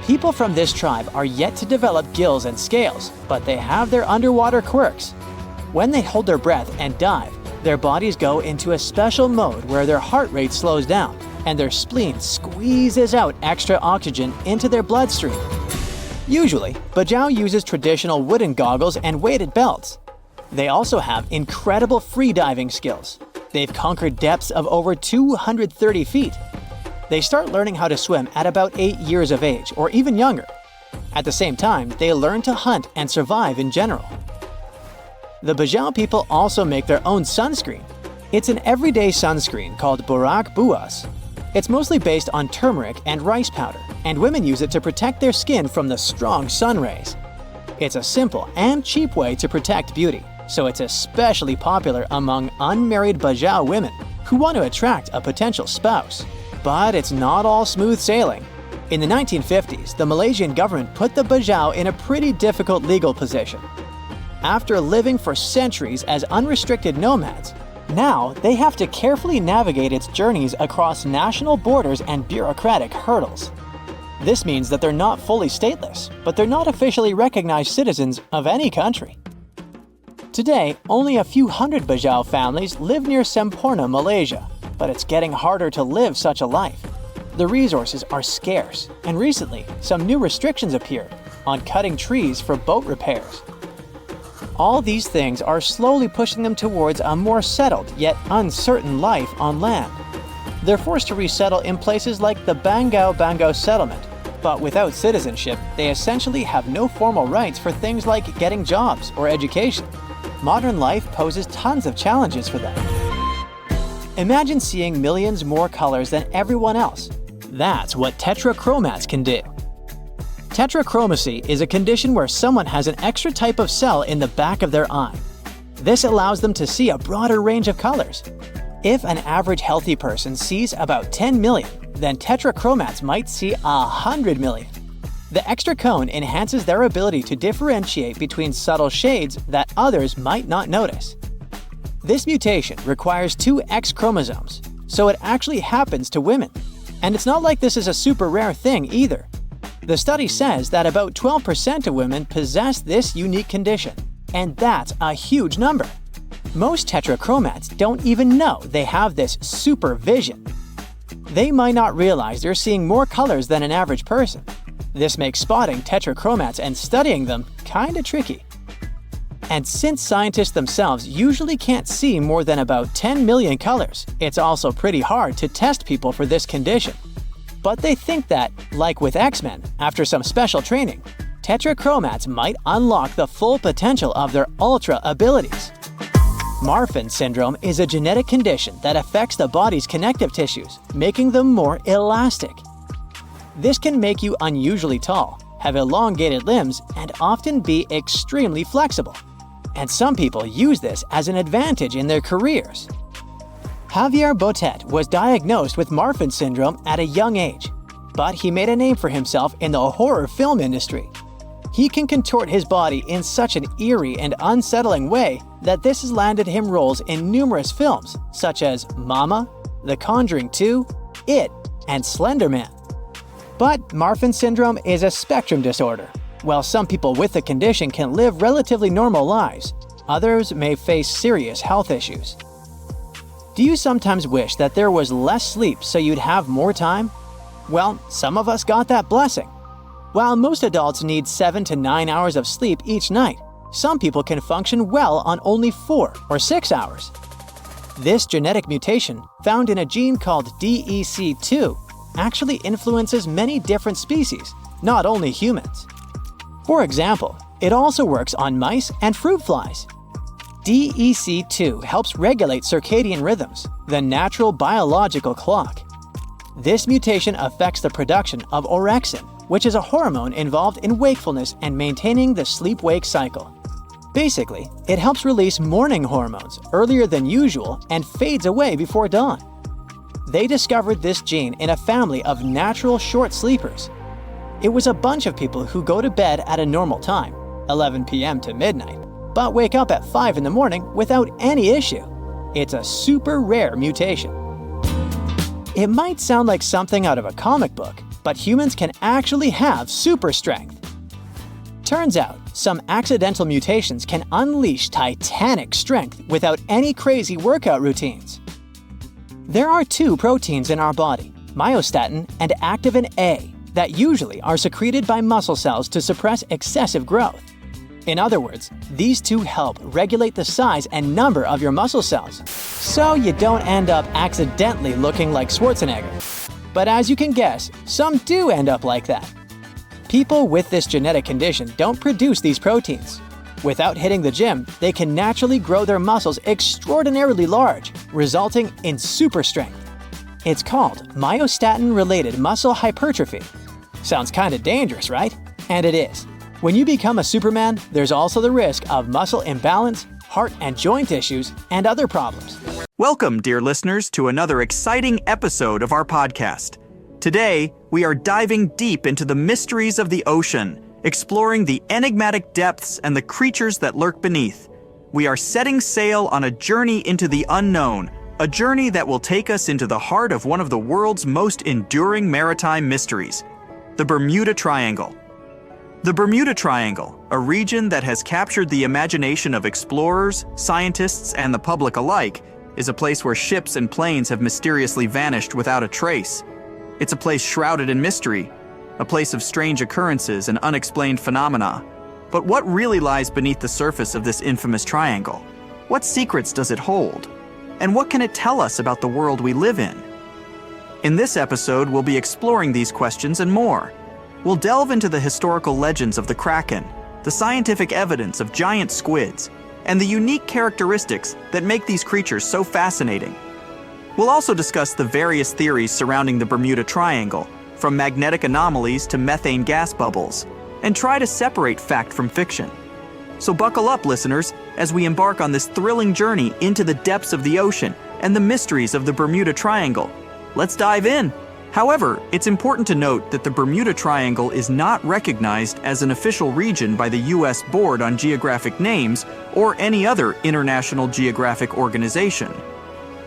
People from this tribe are yet to develop gills and scales, but they have their underwater quirks. When they hold their breath and dive, their bodies go into a special mode where their heart rate slows down and their spleen squeezes out extra oxygen into their bloodstream. Usually, Bajau uses traditional wooden goggles and weighted belts. They also have incredible free-diving skills. They've conquered depths of over 230 feet. They start learning how to swim at about 8 years of age, or even younger. At the same time, they learn to hunt and survive in general. The Bajau people also make their own sunscreen. It's an everyday sunscreen called Borak Buas. It's mostly based on turmeric and rice powder, and women use it to protect their skin from the strong sun rays. It's a simple and cheap way to protect beauty, so it's especially popular among unmarried Bajau women who want to attract a potential spouse. But it's not all smooth sailing. In the 1950s, the Malaysian government put the Bajau in a pretty difficult legal position. After living for centuries as unrestricted nomads, now they have to carefully navigate its journeys across national borders and bureaucratic hurdles. This means that they're not fully stateless, but they're not officially recognized citizens of any country. Today, only a few hundred Bajau families live near Semporna, Malaysia, but it's getting harder to live such a life. The resources are scarce, and recently, some new restrictions appeared on cutting trees for boat repairs. All these things are slowly pushing them towards a more settled yet uncertain life on land. They're forced to resettle in places like the Bajau settlement, but without citizenship, they essentially have no formal rights for things like getting jobs or education. Modern life poses tons of challenges for them. Imagine seeing millions more colors than everyone else. That's what tetrachromats can do. Tetrachromacy is a condition where someone has an extra type of cell in the back of their eye. This allows them to see a broader range of colors. If an average healthy person sees about 10 million, then tetrachromats might see 100 million. The extra cone enhances their ability to differentiate between subtle shades that others might not notice. This mutation requires 2 X chromosomes, so it actually happens to women. And it's not like this is a super rare thing either. The study says that about 12% of women possess this unique condition, and that's a huge number. Most tetrachromats don't even know they have this super vision. They might not realize they're seeing more colors than an average person. This makes spotting tetrachromats and studying them kinda tricky. And since scientists themselves usually can't see more than about 10 million colors, it's also pretty hard to test people for this condition. But they think that, like with X-Men, after some special training, tetrachromats might unlock the full potential of their ultra abilities. Marfan syndrome is a genetic condition that affects the body's connective tissues, making them more elastic. This can make you unusually tall, have elongated limbs, and often be extremely flexible. And some people use this as an advantage in their careers. Javier Botet was diagnosed with Marfan syndrome at a young age, but he made a name for himself in the horror film industry. He can contort his body in such an eerie and unsettling way that this has landed him roles in numerous films such as Mama, The Conjuring 2, It, and Slender Man. But Marfan syndrome is a spectrum disorder. While some people with the condition can live relatively normal lives, others may face serious health issues. Do you sometimes wish that there was less sleep so you'd have more time? Well, some of us got that blessing. While most adults need 7 to 9 hours of sleep each night, some people can function well on only 4 or 6 hours. This genetic mutation, found in a gene called DEC2, actually influences many different species, not only humans. For example, it also works on mice and fruit flies. DEC2 helps regulate circadian rhythms, the natural biological clock. This mutation affects the production of orexin, which is a hormone involved in wakefulness and maintaining the sleep-wake cycle. Basically, it helps release morning hormones earlier than usual and fades away before dawn. They discovered this gene in a family of natural short sleepers. It was a bunch of people who go to bed at a normal time, 11 p.m. to midnight, but wake up at 5 in the morning without any issue. It's a super rare mutation. It might sound like something out of a comic book, but humans can actually have super strength. Turns out, some accidental mutations can unleash titanic strength without any crazy workout routines. There are 2 proteins in our body, myostatin and activin A, that usually are secreted by muscle cells to suppress excessive growth. In other words, these 2 help regulate the size and number of your muscle cells, so you don't end up accidentally looking like Schwarzenegger. But as you can guess, some do end up like that. People with this genetic condition don't produce these proteins. Without hitting the gym, they can naturally grow their muscles extraordinarily large, resulting in super strength. It's called myostatin-related muscle hypertrophy. Sounds kinda dangerous, right? And it is. When you become a Superman, there's also the risk of muscle imbalance, heart and joint issues, and other problems. Welcome, dear listeners, to another exciting episode of our podcast. Today, we are diving deep into the mysteries of the ocean, exploring the enigmatic depths and the creatures that lurk beneath. We are setting sail on a journey into the unknown, a journey that will take us into the heart of one of the world's most enduring maritime mysteries, the Bermuda Triangle. The Bermuda Triangle, a region that has captured the imagination of explorers, scientists, and the public alike, is a place where ships and planes have mysteriously vanished without a trace. It's a place shrouded in mystery, a place of strange occurrences and unexplained phenomena. But what really lies beneath the surface of this infamous triangle? What secrets does it hold? And what can it tell us about the world we live in? In this episode, we'll be exploring these questions and more. We'll delve into the historical legends of the Kraken, the scientific evidence of giant squids, and the unique characteristics that make these creatures so fascinating. We'll also discuss the various theories surrounding the Bermuda Triangle, from magnetic anomalies to methane gas bubbles, and try to separate fact from fiction. So buckle up, listeners, as we embark on this thrilling journey into the depths of the ocean and the mysteries of the Bermuda Triangle. Let's dive in. However, it's important to note that the Bermuda Triangle is not recognized as an official region by the U.S. Board on Geographic Names or any other international geographic organization.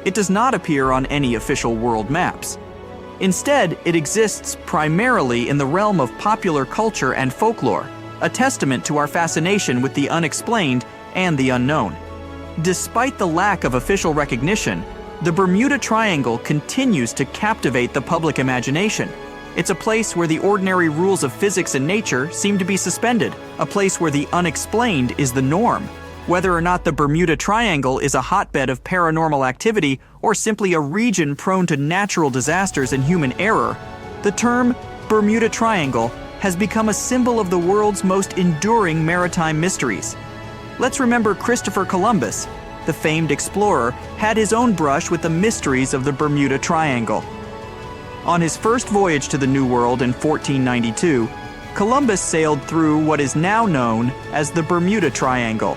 It does not appear on any official world maps. Instead, it exists primarily in the realm of popular culture and folklore, a testament to our fascination with the unexplained and the unknown. Despite the lack of official recognition, the Bermuda Triangle continues to captivate the public imagination. It's a place where the ordinary rules of physics and nature seem to be suspended, a place where the unexplained is the norm. Whether or not the Bermuda Triangle is a hotbed of paranormal activity or simply a region prone to natural disasters and human error, the term Bermuda Triangle has become a symbol of the world's most enduring maritime mysteries. Let's remember Christopher Columbus, the famed explorer, had his own brush with the mysteries of the Bermuda Triangle. On his first voyage to the New World in 1492, Columbus sailed through what is now known as the Bermuda Triangle.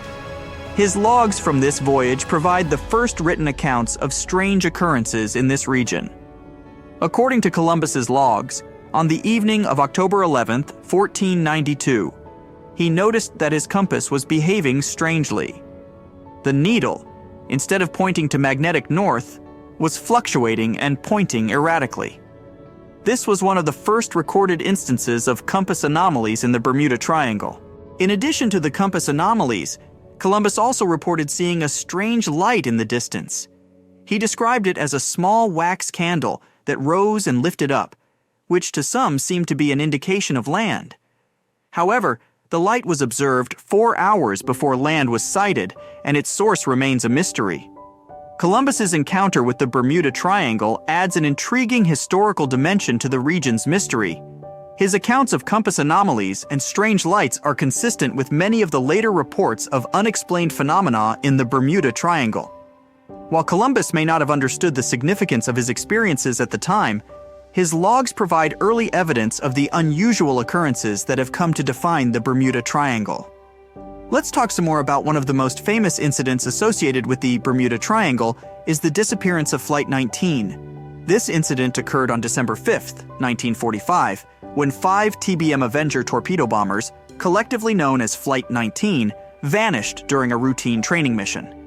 His logs from this voyage provide the first written accounts of strange occurrences in this region. According to Columbus's logs, on the evening of October 11, 1492, he noticed that his compass was behaving strangely. The needle, instead of pointing to magnetic north, was fluctuating and pointing erratically. This was one of the first recorded instances of compass anomalies in the Bermuda Triangle. In addition to the compass anomalies, Columbus also reported seeing a strange light in the distance. He described it as a small wax candle that rose and lifted up, which to some seemed to be an indication of land. However, the light was observed 4 hours before land was sighted, and its source remains a mystery. Columbus's encounter with the Bermuda Triangle adds an intriguing historical dimension to the region's mystery. His accounts of compass anomalies and strange lights are consistent with many of the later reports of unexplained phenomena in the Bermuda Triangle. While Columbus may not have understood the significance of his experiences at the time, his logs provide early evidence of the unusual occurrences that have come to define the Bermuda Triangle. Let's talk some more about one of the most famous incidents associated with the Bermuda Triangle is the disappearance of Flight 19. This incident occurred on December 5, 1945, when 5 TBM Avenger torpedo bombers, collectively known as Flight 19, vanished during a routine training mission.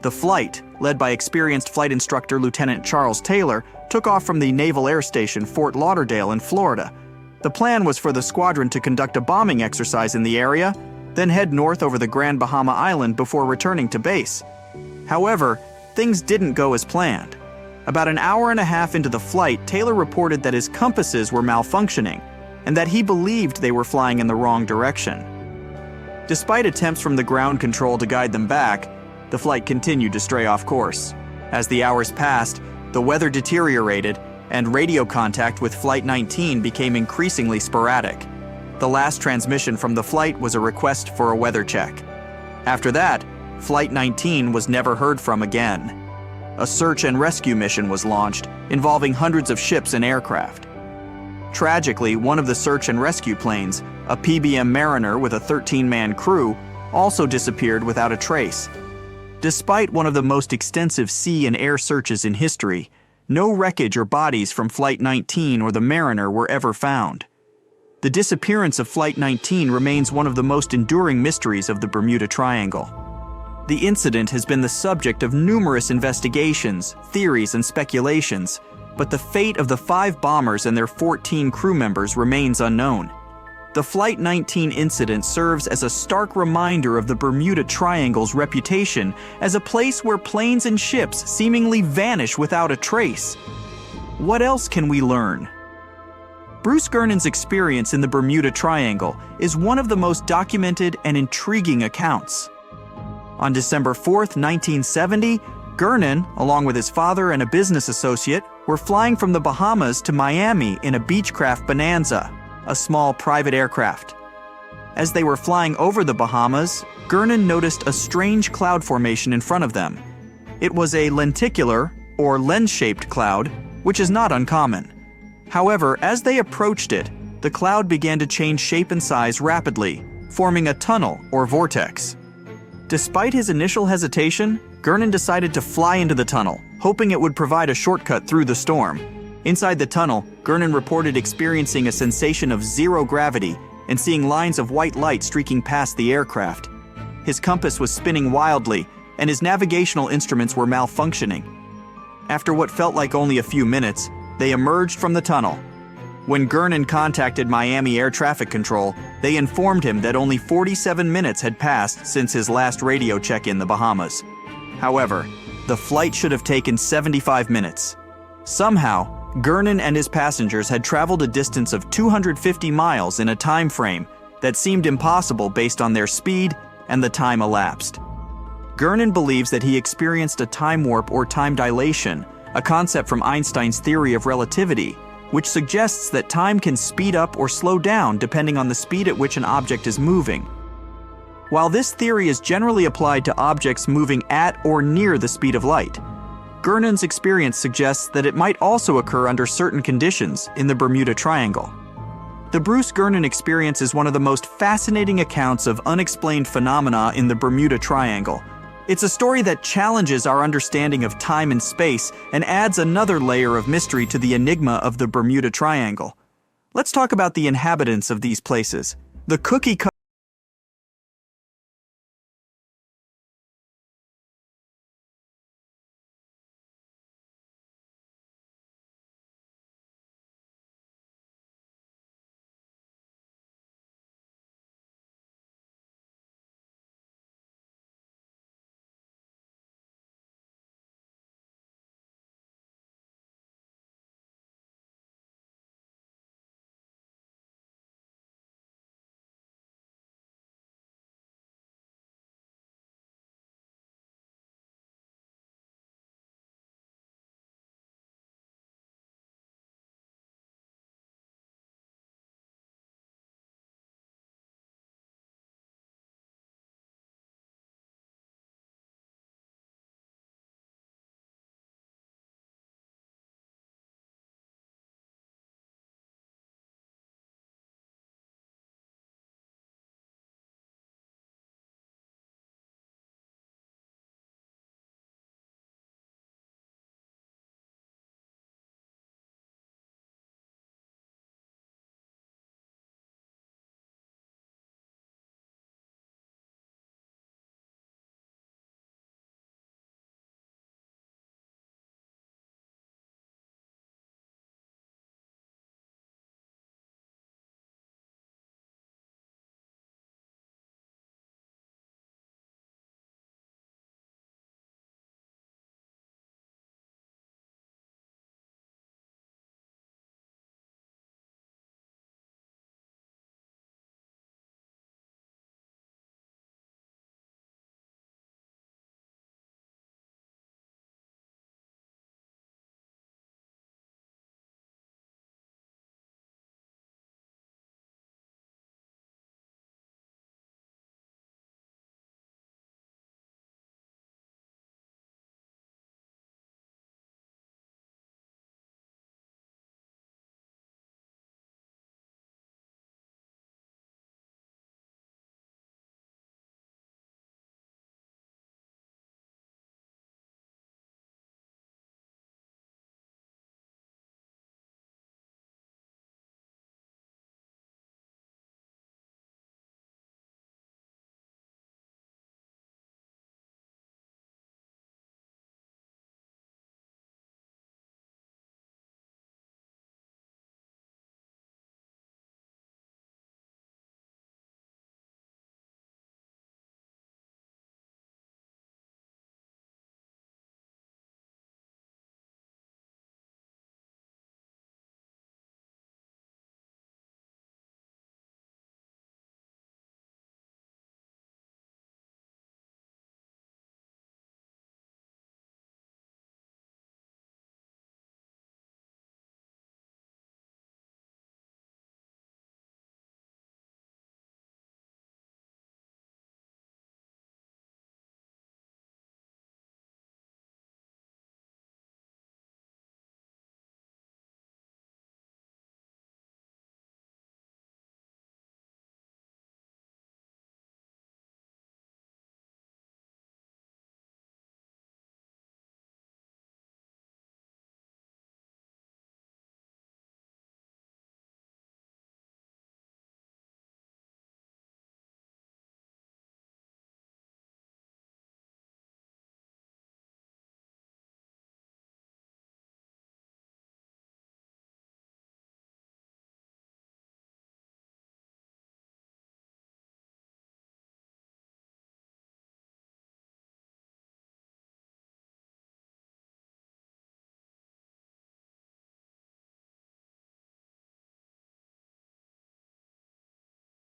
The flight, led by experienced flight instructor Lieutenant Charles Taylor, took off from the Naval Air Station Fort Lauderdale in Florida. The plan was for the squadron to conduct a bombing exercise in the area, then head north over the Grand Bahama Island before returning to base. However, things didn't go as planned. About an hour and a half into the flight, Taylor reported that his compasses were malfunctioning and that he believed they were flying in the wrong direction. Despite attempts from the ground control to guide them back, the flight continued to stray off course. As the hours passed, the weather deteriorated and radio contact with Flight 19 became increasingly sporadic. The last transmission from the flight was a request for a weather check. After that, Flight 19 was never heard from again. A search and rescue mission was launched, involving hundreds of ships and aircraft. Tragically, one of the search and rescue planes, a PBM Mariner with a 13-man crew, also disappeared without a trace. Despite one of the most extensive sea and air searches in history, no wreckage or bodies from Flight 19 or the Mariner were ever found. The disappearance of Flight 19 remains one of the most enduring mysteries of the Bermuda Triangle. The incident has been the subject of numerous investigations, theories, and speculations, but the fate of the 5 bombers and their 14 crew members remains unknown. The Flight 19 incident serves as a stark reminder of the Bermuda Triangle's reputation as a place where planes and ships seemingly vanish without a trace. What else can we learn? Bruce Gernon's experience in the Bermuda Triangle is one of the most documented and intriguing accounts. On December 4, 1970, Gernon, along with his father and a business associate, were flying from the Bahamas to Miami in a Beechcraft Bonanza, a small private aircraft. As they were flying over the Bahamas, Gernon noticed a strange cloud formation in front of them. It was a lenticular, or lens-shaped cloud, which is not uncommon. However, as they approached it, the cloud began to change shape and size rapidly, forming a tunnel or vortex. Despite his initial hesitation, Gernon decided to fly into the tunnel, hoping it would provide a shortcut through the storm. Inside the tunnel, Gernon reported experiencing a sensation of zero gravity and seeing lines of white light streaking past the aircraft. His compass was spinning wildly, and his navigational instruments were malfunctioning. After what felt like only a few minutes, they emerged from the tunnel. When Gernon contacted Miami Air Traffic Control, they informed him that only 47 minutes had passed since his last radio check in the Bahamas. However, the flight should have taken 75 minutes. Somehow, Gernon and his passengers had traveled a distance of 250 miles in a time frame that seemed impossible based on their speed and the time elapsed. Gernon believes that he experienced a time warp or time dilation, a concept from Einstein's theory of relativity, which suggests that time can speed up or slow down depending on the speed at which an object is moving. While this theory is generally applied to objects moving at or near the speed of light, Gernon's experience suggests that it might also occur under certain conditions in the Bermuda Triangle. The Bruce Gernon experience is one of the most fascinating accounts of unexplained phenomena in the Bermuda Triangle. It's a story that challenges our understanding of time and space and adds another layer of mystery to the enigma of the Bermuda Triangle. Let's talk about the inhabitants of these places. The cookie cutter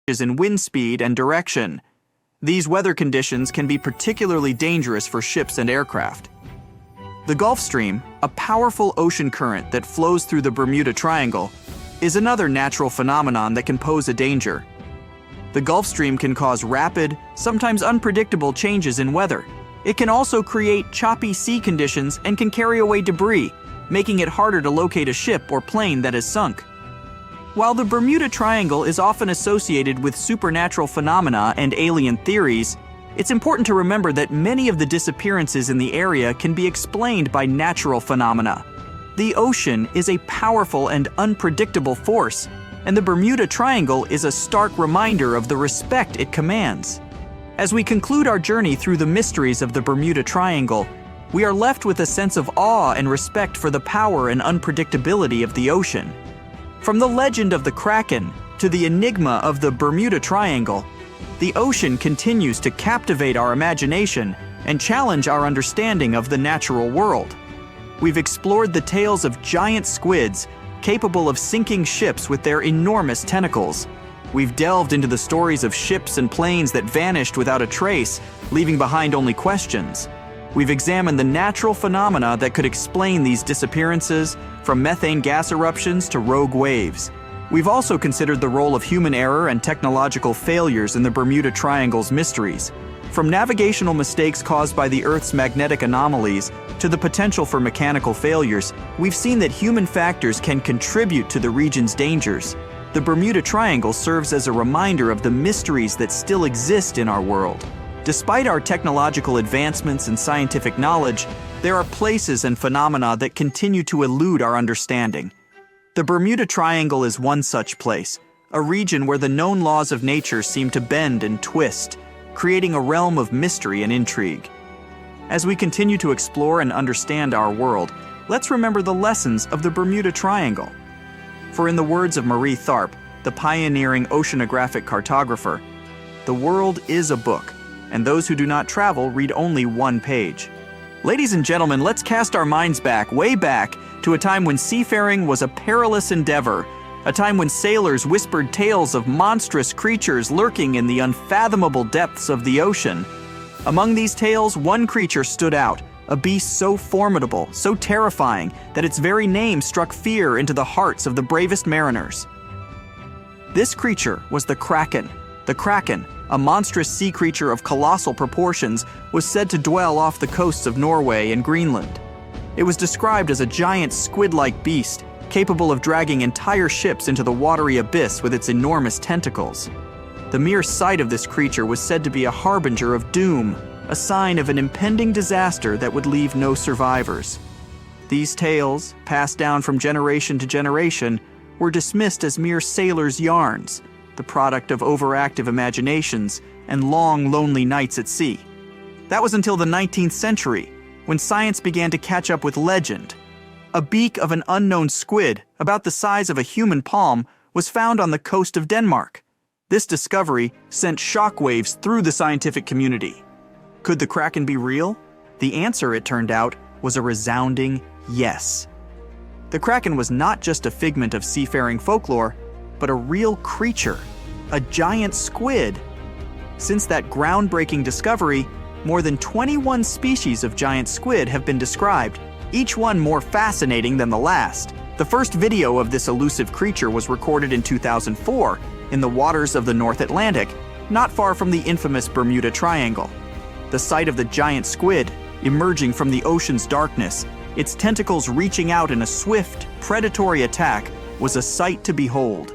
in wind speed and direction. These weather conditions can be particularly dangerous for ships and aircraft. The Gulf Stream, a powerful ocean current that flows through the Bermuda Triangle, is another natural phenomenon that can pose a danger. The Gulf Stream can cause rapid, sometimes unpredictable changes in weather. It can also create choppy sea conditions and can carry away debris, making it harder to locate a ship or plane that has sunk. While the Bermuda Triangle is often associated with supernatural phenomena and alien theories, it's important to remember that many of the disappearances in the area can be explained by natural phenomena. The ocean is a powerful and unpredictable force, and the Bermuda Triangle is a stark reminder of the respect it commands. As we conclude our journey through the mysteries of the Bermuda Triangle, we are left with a sense of awe and respect for the power and unpredictability of the ocean. From the legend of the Kraken to the enigma of the Bermuda Triangle, the ocean continues to captivate our imagination and challenge our understanding of the natural world. We've explored the tales of giant squids capable of sinking ships with their enormous tentacles. We've delved into the stories of ships and planes that vanished without a trace, leaving behind only questions. We've examined the natural phenomena that could explain these disappearances, from methane gas eruptions to rogue waves. We've also considered the role of human error and technological failures in the Bermuda Triangle's mysteries. From navigational mistakes caused by the Earth's magnetic anomalies to the potential for mechanical failures, we've seen that human factors can contribute to the region's dangers. The Bermuda Triangle serves as a reminder of the mysteries that still exist in our world. Despite our technological advancements and scientific knowledge, there are places and phenomena that continue to elude our understanding. The Bermuda Triangle is one such place, a region where the known laws of nature seem to bend and twist, creating a realm of mystery and intrigue. As we continue to explore and understand our world, let's remember the lessons of the Bermuda Triangle. For in the words of Marie Tharp, the pioneering oceanographic cartographer, "The world is a book, and those who do not travel read only one page." Ladies and gentlemen, let's cast our minds back, way back, to a time when seafaring was a perilous endeavor, a time when sailors whispered tales of monstrous creatures lurking in the unfathomable depths of the ocean. Among these tales, one creature stood out, a beast so formidable, so terrifying, that its very name struck fear into the hearts of the bravest mariners. This creature was the Kraken. The Kraken, a monstrous sea creature of colossal proportions, was said to dwell off the coasts of Norway and Greenland. It was described as a giant squid-like beast, capable of dragging entire ships into the watery abyss with its enormous tentacles. The mere sight of this creature was said to be a harbinger of doom, a sign of an impending disaster that would leave no survivors. These tales, passed down from generation to generation, were dismissed as mere sailors' yarns, the product of overactive imaginations and long, lonely nights at sea. That was until the 19th century, when science began to catch up with legend. A beak of an unknown squid, about the size of a human palm, was found on the coast of Denmark. This discovery sent shockwaves through the scientific community. Could the Kraken be real? The answer, it turned out, was a resounding yes. The Kraken was not just a figment of seafaring folklore, but a real creature, a giant squid. Since that groundbreaking discovery, more than 21 species of giant squid have been described, each one more fascinating than the last. The first video of this elusive creature was recorded in 2004 in the waters of the North Atlantic, not far from the infamous Bermuda Triangle. The sight of the giant squid emerging from the ocean's darkness, its tentacles reaching out in a swift, predatory attack, was a sight to behold.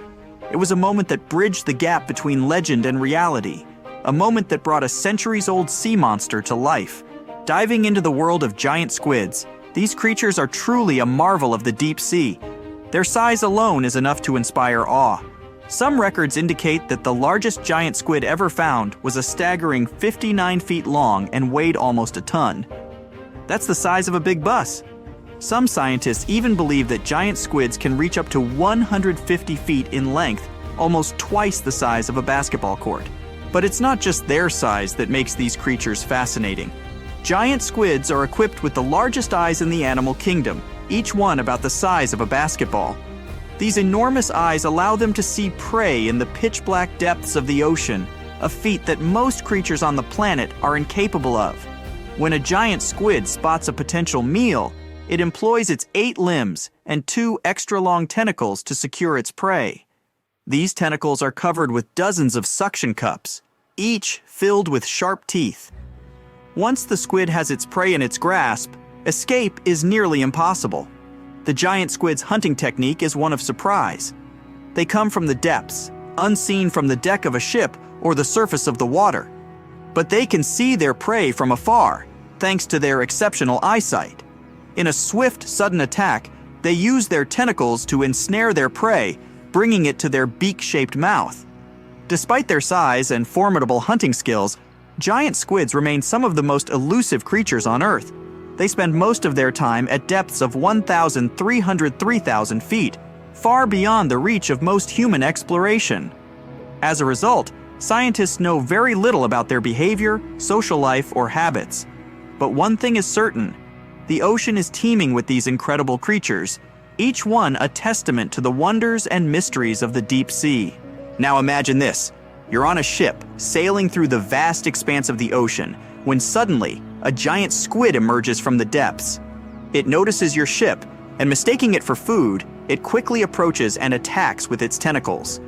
It was a moment that bridged the gap between legend and reality, a moment that brought a centuries-old sea monster to life. Diving into the world of giant squids, these creatures are truly a marvel of the deep sea. Their size alone is enough to inspire awe. Some records indicate that the largest giant squid ever found was a staggering 59 feet long and weighed almost a ton. That's the size of a big bus. Some scientists even believe that giant squids can reach up to 150 feet in length, almost twice the size of a basketball court. But it's not just their size that makes these creatures fascinating. Giant squids are equipped with the largest eyes in the animal kingdom, each one about the size of a basketball. These enormous eyes allow them to see prey in the pitch-black depths of the ocean, a feat that most creatures on the planet are incapable of. When a giant squid spots a potential meal, it employs its 8 limbs and 2 extra-long tentacles to secure its prey. These tentacles are covered with dozens of suction cups, each filled with sharp teeth. Once the squid has its prey in its grasp, escape is nearly impossible. The giant squid's hunting technique is one of surprise. They come from the depths, unseen from the deck of a ship or the surface of the water. But they can see their prey from afar, thanks to their exceptional eyesight. In a swift, sudden attack, they use their tentacles to ensnare their prey, bringing it to their beak-shaped mouth. Despite their size and formidable hunting skills, giant squids remain some of the most elusive creatures on Earth. They spend most of their time at depths of 1,303,000 feet, far beyond the reach of most human exploration. As a result, scientists know very little about their behavior, social life, or habits. But one thing is certain: the ocean is teeming with these incredible creatures, each one a testament to the wonders and mysteries of the deep sea. Now imagine this. You're on a ship, sailing through the vast expanse of the ocean, when suddenly, a giant squid emerges from the depths. It notices your ship, and mistaking it for food, it quickly approaches and attacks with its tentacles.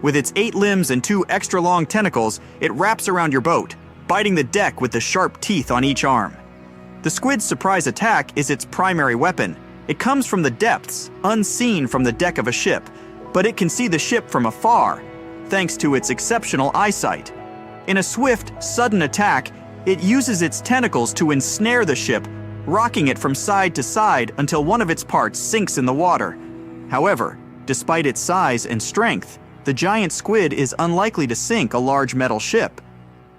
With its 8 limbs and 2 extra-long tentacles, it wraps around your boat, biting the deck with the sharp teeth on each arm. The squid's surprise attack is its primary weapon. It comes from the depths, unseen from the deck of a ship, but it can see the ship from afar, thanks to its exceptional eyesight. In a swift, sudden attack, it uses its tentacles to ensnare the ship, rocking it from side to side until one of its parts sinks in the water. However, despite its size and strength, the giant squid is unlikely to sink a large metal ship.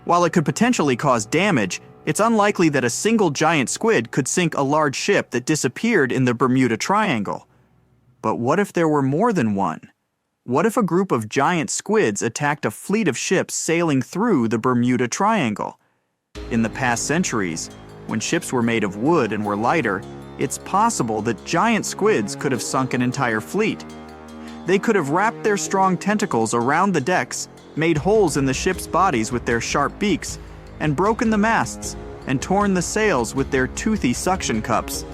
While it could potentially cause damage, it's unlikely that a single giant squid could sink a large ship that disappeared in the Bermuda Triangle. But what if there were more than one? What if a group of giant squids attacked a fleet of ships sailing through the Bermuda Triangle? In the past centuries, when ships were made of wood and were lighter, it's possible that giant squids could have sunk an entire fleet. They could have wrapped their strong tentacles around the decks, made holes in the ship's bodies with their sharp beaks, and broken the masts and torn the sails with their toothy suction cups.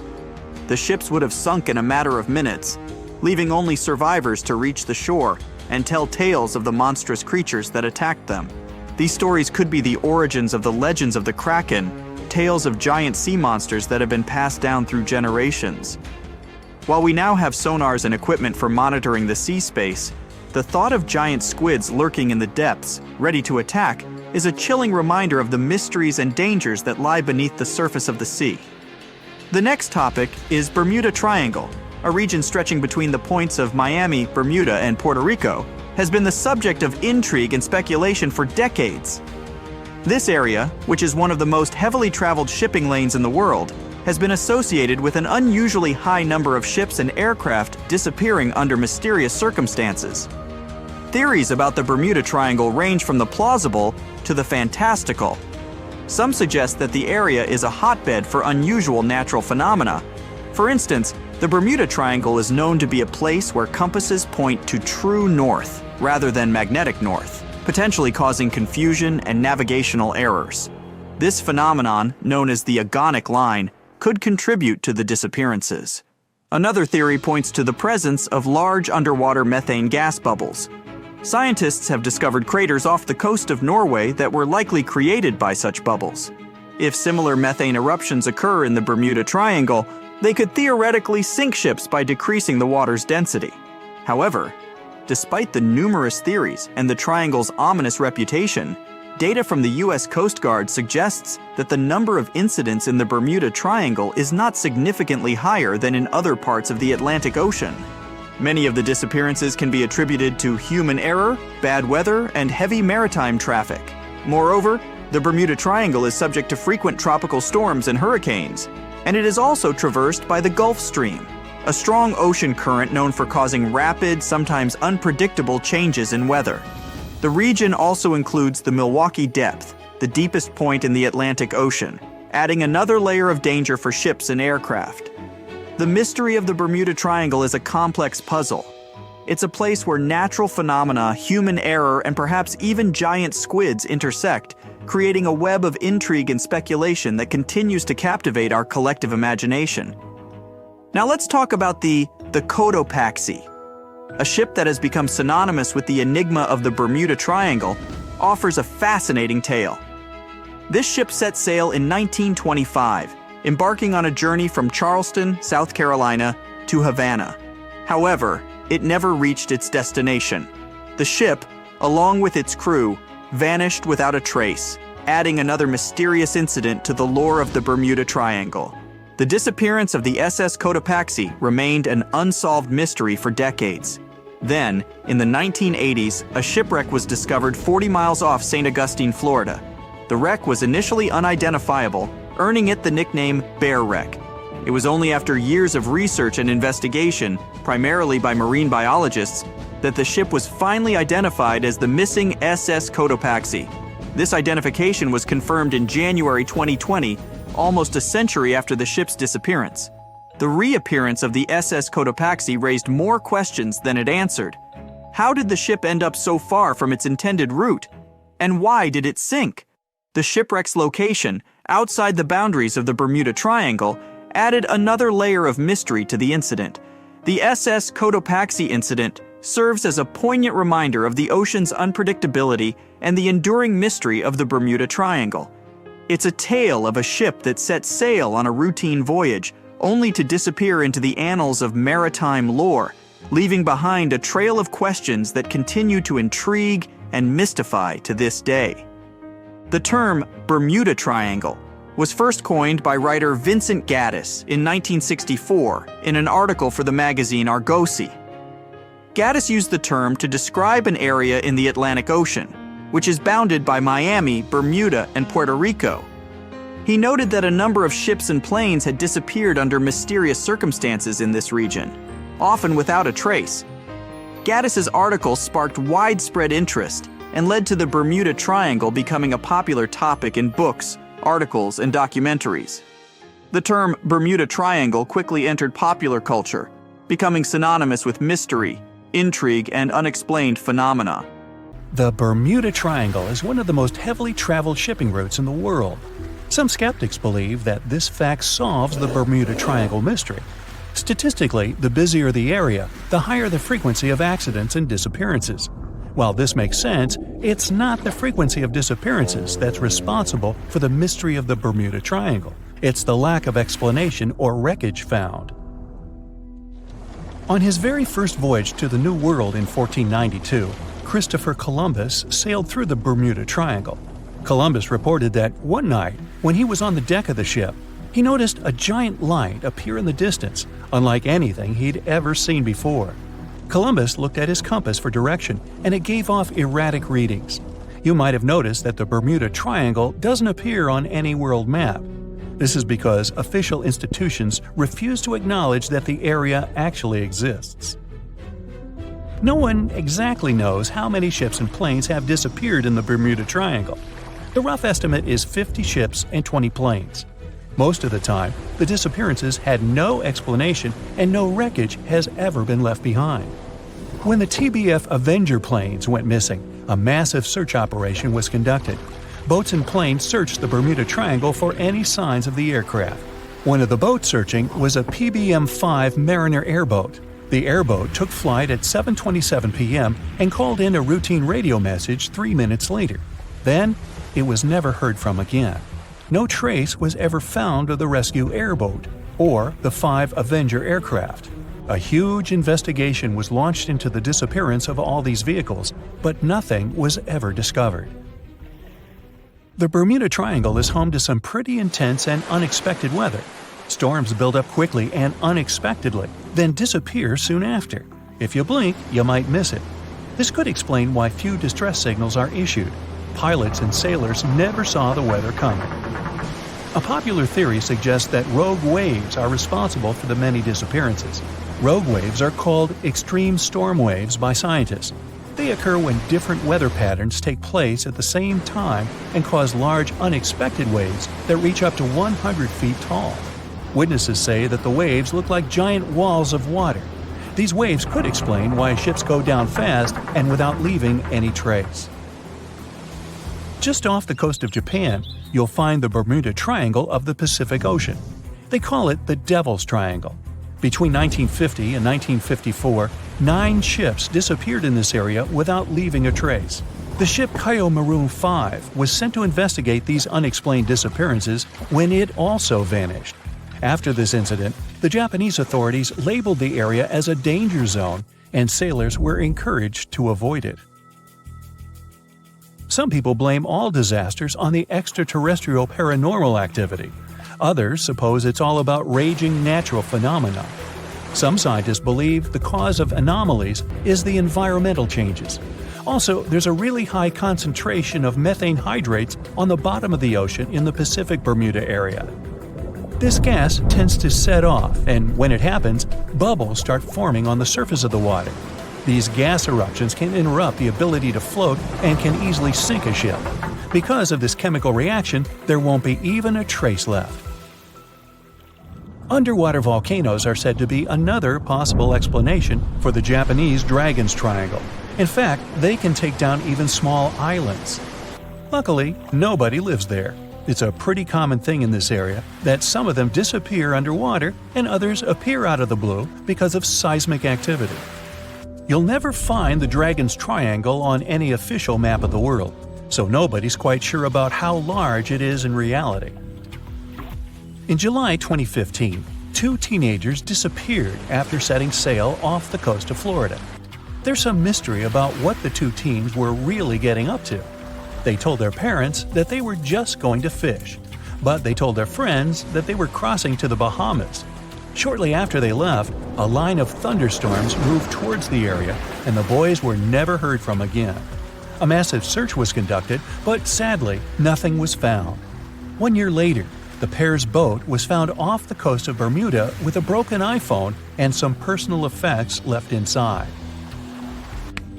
The ships would have sunk in a matter of minutes, leaving only survivors to reach the shore and tell tales of the monstrous creatures that attacked them. These stories could be the origins of the legends of the Kraken, tales of giant sea monsters that have been passed down through generations. While we now have sonars and equipment for monitoring the sea space, the thought of giant squids lurking in the depths, ready to attack, is a chilling reminder of the mysteries and dangers that lie beneath the surface of the sea. The next topic is Bermuda Triangle, a region stretching between the points of Miami, Bermuda, and Puerto Rico, has been the subject of intrigue and speculation for decades. This area, which is one of the most heavily traveled shipping lanes in the world, has been associated with an unusually high number of ships and aircraft disappearing under mysterious circumstances. Theories about the Bermuda Triangle range from the plausible to the fantastical. Some suggest that the area is a hotbed for unusual natural phenomena. For instance, the Bermuda Triangle is known to be a place where compasses point to true north rather than magnetic north, potentially causing confusion and navigational errors. This phenomenon, known as the agonic line, could contribute to the disappearances. Another theory points to the presence of large underwater methane gas bubbles. Scientists have discovered craters off the coast of Norway that were likely created by such bubbles. If similar methane eruptions occur in the Bermuda Triangle, they could theoretically sink ships by decreasing the water's density. However, despite the numerous theories and the triangle's ominous reputation, data from the U.S. Coast Guard suggests that the number of incidents in the Bermuda Triangle is not significantly higher than in other parts of the Atlantic Ocean. Many of the disappearances can be attributed to human error, bad weather, and heavy maritime traffic. Moreover, the Bermuda Triangle is subject to frequent tropical storms and hurricanes, and it is also traversed by the Gulf Stream, a strong ocean current known for causing rapid, sometimes unpredictable changes in weather. The region also includes the Milwaukee Depth, the deepest point in the Atlantic Ocean, adding another layer of danger for ships and aircraft. The mystery of the Bermuda Triangle is a complex puzzle. It's a place where natural phenomena, human error, and perhaps even giant squids intersect, creating a web of intrigue and speculation that continues to captivate our collective imagination. Now let's talk about the Cotopaxi. A ship that has become synonymous with the enigma of the Bermuda Triangle offers a fascinating tale. This ship set sail in 1925, embarking on a journey from Charleston, South Carolina, to Havana. However, it never reached its destination. The ship, along with its crew, vanished without a trace, adding another mysterious incident to the lore of the Bermuda Triangle. The disappearance of the SS Cotopaxi remained an unsolved mystery for decades. Then, in the 1980s, a shipwreck was discovered 40 miles off St. Augustine, Florida. The wreck was initially unidentifiable, earning it the nickname Bear Wreck. It was only after years of research and investigation, primarily by marine biologists, that the ship was finally identified as the missing SS Cotopaxi. This identification was confirmed in January 2020, almost a century after the ship's disappearance. The reappearance of the SS Cotopaxi raised more questions than it answered. How did the ship end up so far from its intended route? And why did it sink? The shipwreck's location, outside the boundaries of the Bermuda Triangle, added another layer of mystery to the incident. The SS Cotopaxi incident serves as a poignant reminder of the ocean's unpredictability and the enduring mystery of the Bermuda Triangle. It's a tale of a ship that set sail on a routine voyage, only to disappear into the annals of maritime lore, leaving behind a trail of questions that continue to intrigue and mystify to this day. The term Bermuda Triangle was first coined by writer Vincent Gaddis in 1964 in an article for the magazine Argosy. Gaddis used the term to describe an area in the Atlantic Ocean, which is bounded by Miami, Bermuda, and Puerto Rico. He noted that a number of ships and planes had disappeared under mysterious circumstances in this region, often without a trace. Gaddis's article sparked widespread interest and led to the Bermuda Triangle becoming a popular topic in books, articles, and documentaries. The term Bermuda Triangle quickly entered popular culture, becoming synonymous with mystery, intrigue, and unexplained phenomena. The Bermuda Triangle is one of the most heavily traveled shipping routes in the world. Some skeptics believe that this fact solves the Bermuda Triangle mystery. Statistically, the busier the area, the higher the frequency of accidents and disappearances. While this makes sense, it's not the frequency of disappearances that's responsible for the mystery of the Bermuda Triangle. It's the lack of explanation or wreckage found. On his very first voyage to the New World in 1492, Christopher Columbus sailed through the Bermuda Triangle. Columbus reported that one night, when he was on the deck of the ship, he noticed a giant light appear in the distance, unlike anything he'd ever seen before. Columbus looked at his compass for direction, and it gave off erratic readings. You might have noticed that the Bermuda Triangle doesn't appear on any world map. This is because official institutions refuse to acknowledge that the area actually exists. No one exactly knows how many ships and planes have disappeared in the Bermuda Triangle. The rough estimate is 50 ships and 20 planes. Most of the time, the disappearances had no explanation and no wreckage has ever been left behind. When the TBF Avenger planes went missing, a massive search operation was conducted. Boats and planes searched the Bermuda Triangle for any signs of the aircraft. One of the boats searching was a PBM-5 Mariner airboat. The airboat took flight at 7:27 p.m. and called in a routine radio message 3 minutes later. Then, it was never heard from again. No trace was ever found of the rescue airboat or the 5 Avenger aircraft. A huge investigation was launched into the disappearance of all these vehicles, but nothing was ever discovered. The Bermuda Triangle is home to some pretty intense and unexpected weather. Storms build up quickly and unexpectedly, then disappear soon after. If you blink, you might miss it. This could explain why few distress signals are issued. Pilots and sailors never saw the weather coming. A popular theory suggests that rogue waves are responsible for the many disappearances. Rogue waves are called extreme storm waves by scientists. They occur when different weather patterns take place at the same time and cause large, unexpected waves that reach up to 100 feet tall. Witnesses say that the waves look like giant walls of water. These waves could explain why ships go down fast and without leaving any trace. Just off the coast of Japan, you'll find the Bermuda Triangle of the Pacific Ocean. They call it the Devil's Triangle. Between 1950 and 1954, 9 ships disappeared in this area without leaving a trace. The ship Kaio Maru 5 was sent to investigate these unexplained disappearances when it also vanished. After this incident, the Japanese authorities labeled the area as a danger zone, and sailors were encouraged to avoid it. Some people blame all disasters on the extraterrestrial paranormal activity. Others suppose it's all about raging natural phenomena. Some scientists believe the cause of anomalies is the environmental changes. Also, there's a really high concentration of methane hydrates on the bottom of the ocean in the Pacific Bermuda area. This gas tends to set off, and when it happens, bubbles start forming on the surface of the water. These gas eruptions can interrupt the ability to float and can easily sink a ship. Because of this chemical reaction, there won't be even a trace left. Underwater volcanoes are said to be another possible explanation for the Japanese Dragon's Triangle. In fact, they can take down even small islands. Luckily, nobody lives there. It's a pretty common thing in this area that some of them disappear underwater and others appear out of the blue because of seismic activity. You'll never find the Dragon's Triangle on any official map of the world, so nobody's quite sure about how large it is in reality. In July 2015, 2 teenagers disappeared after setting sail off the coast of Florida. There's some mystery about what the 2 teens were really getting up to. They told their parents that they were just going to fish, but they told their friends that they were crossing to the Bahamas. Shortly after they left, a line of thunderstorms moved towards the area, and the boys were never heard from again. A massive search was conducted, but sadly, nothing was found. 1 year later, the pair's boat was found off the coast of Bermuda with a broken iPhone and some personal effects left inside.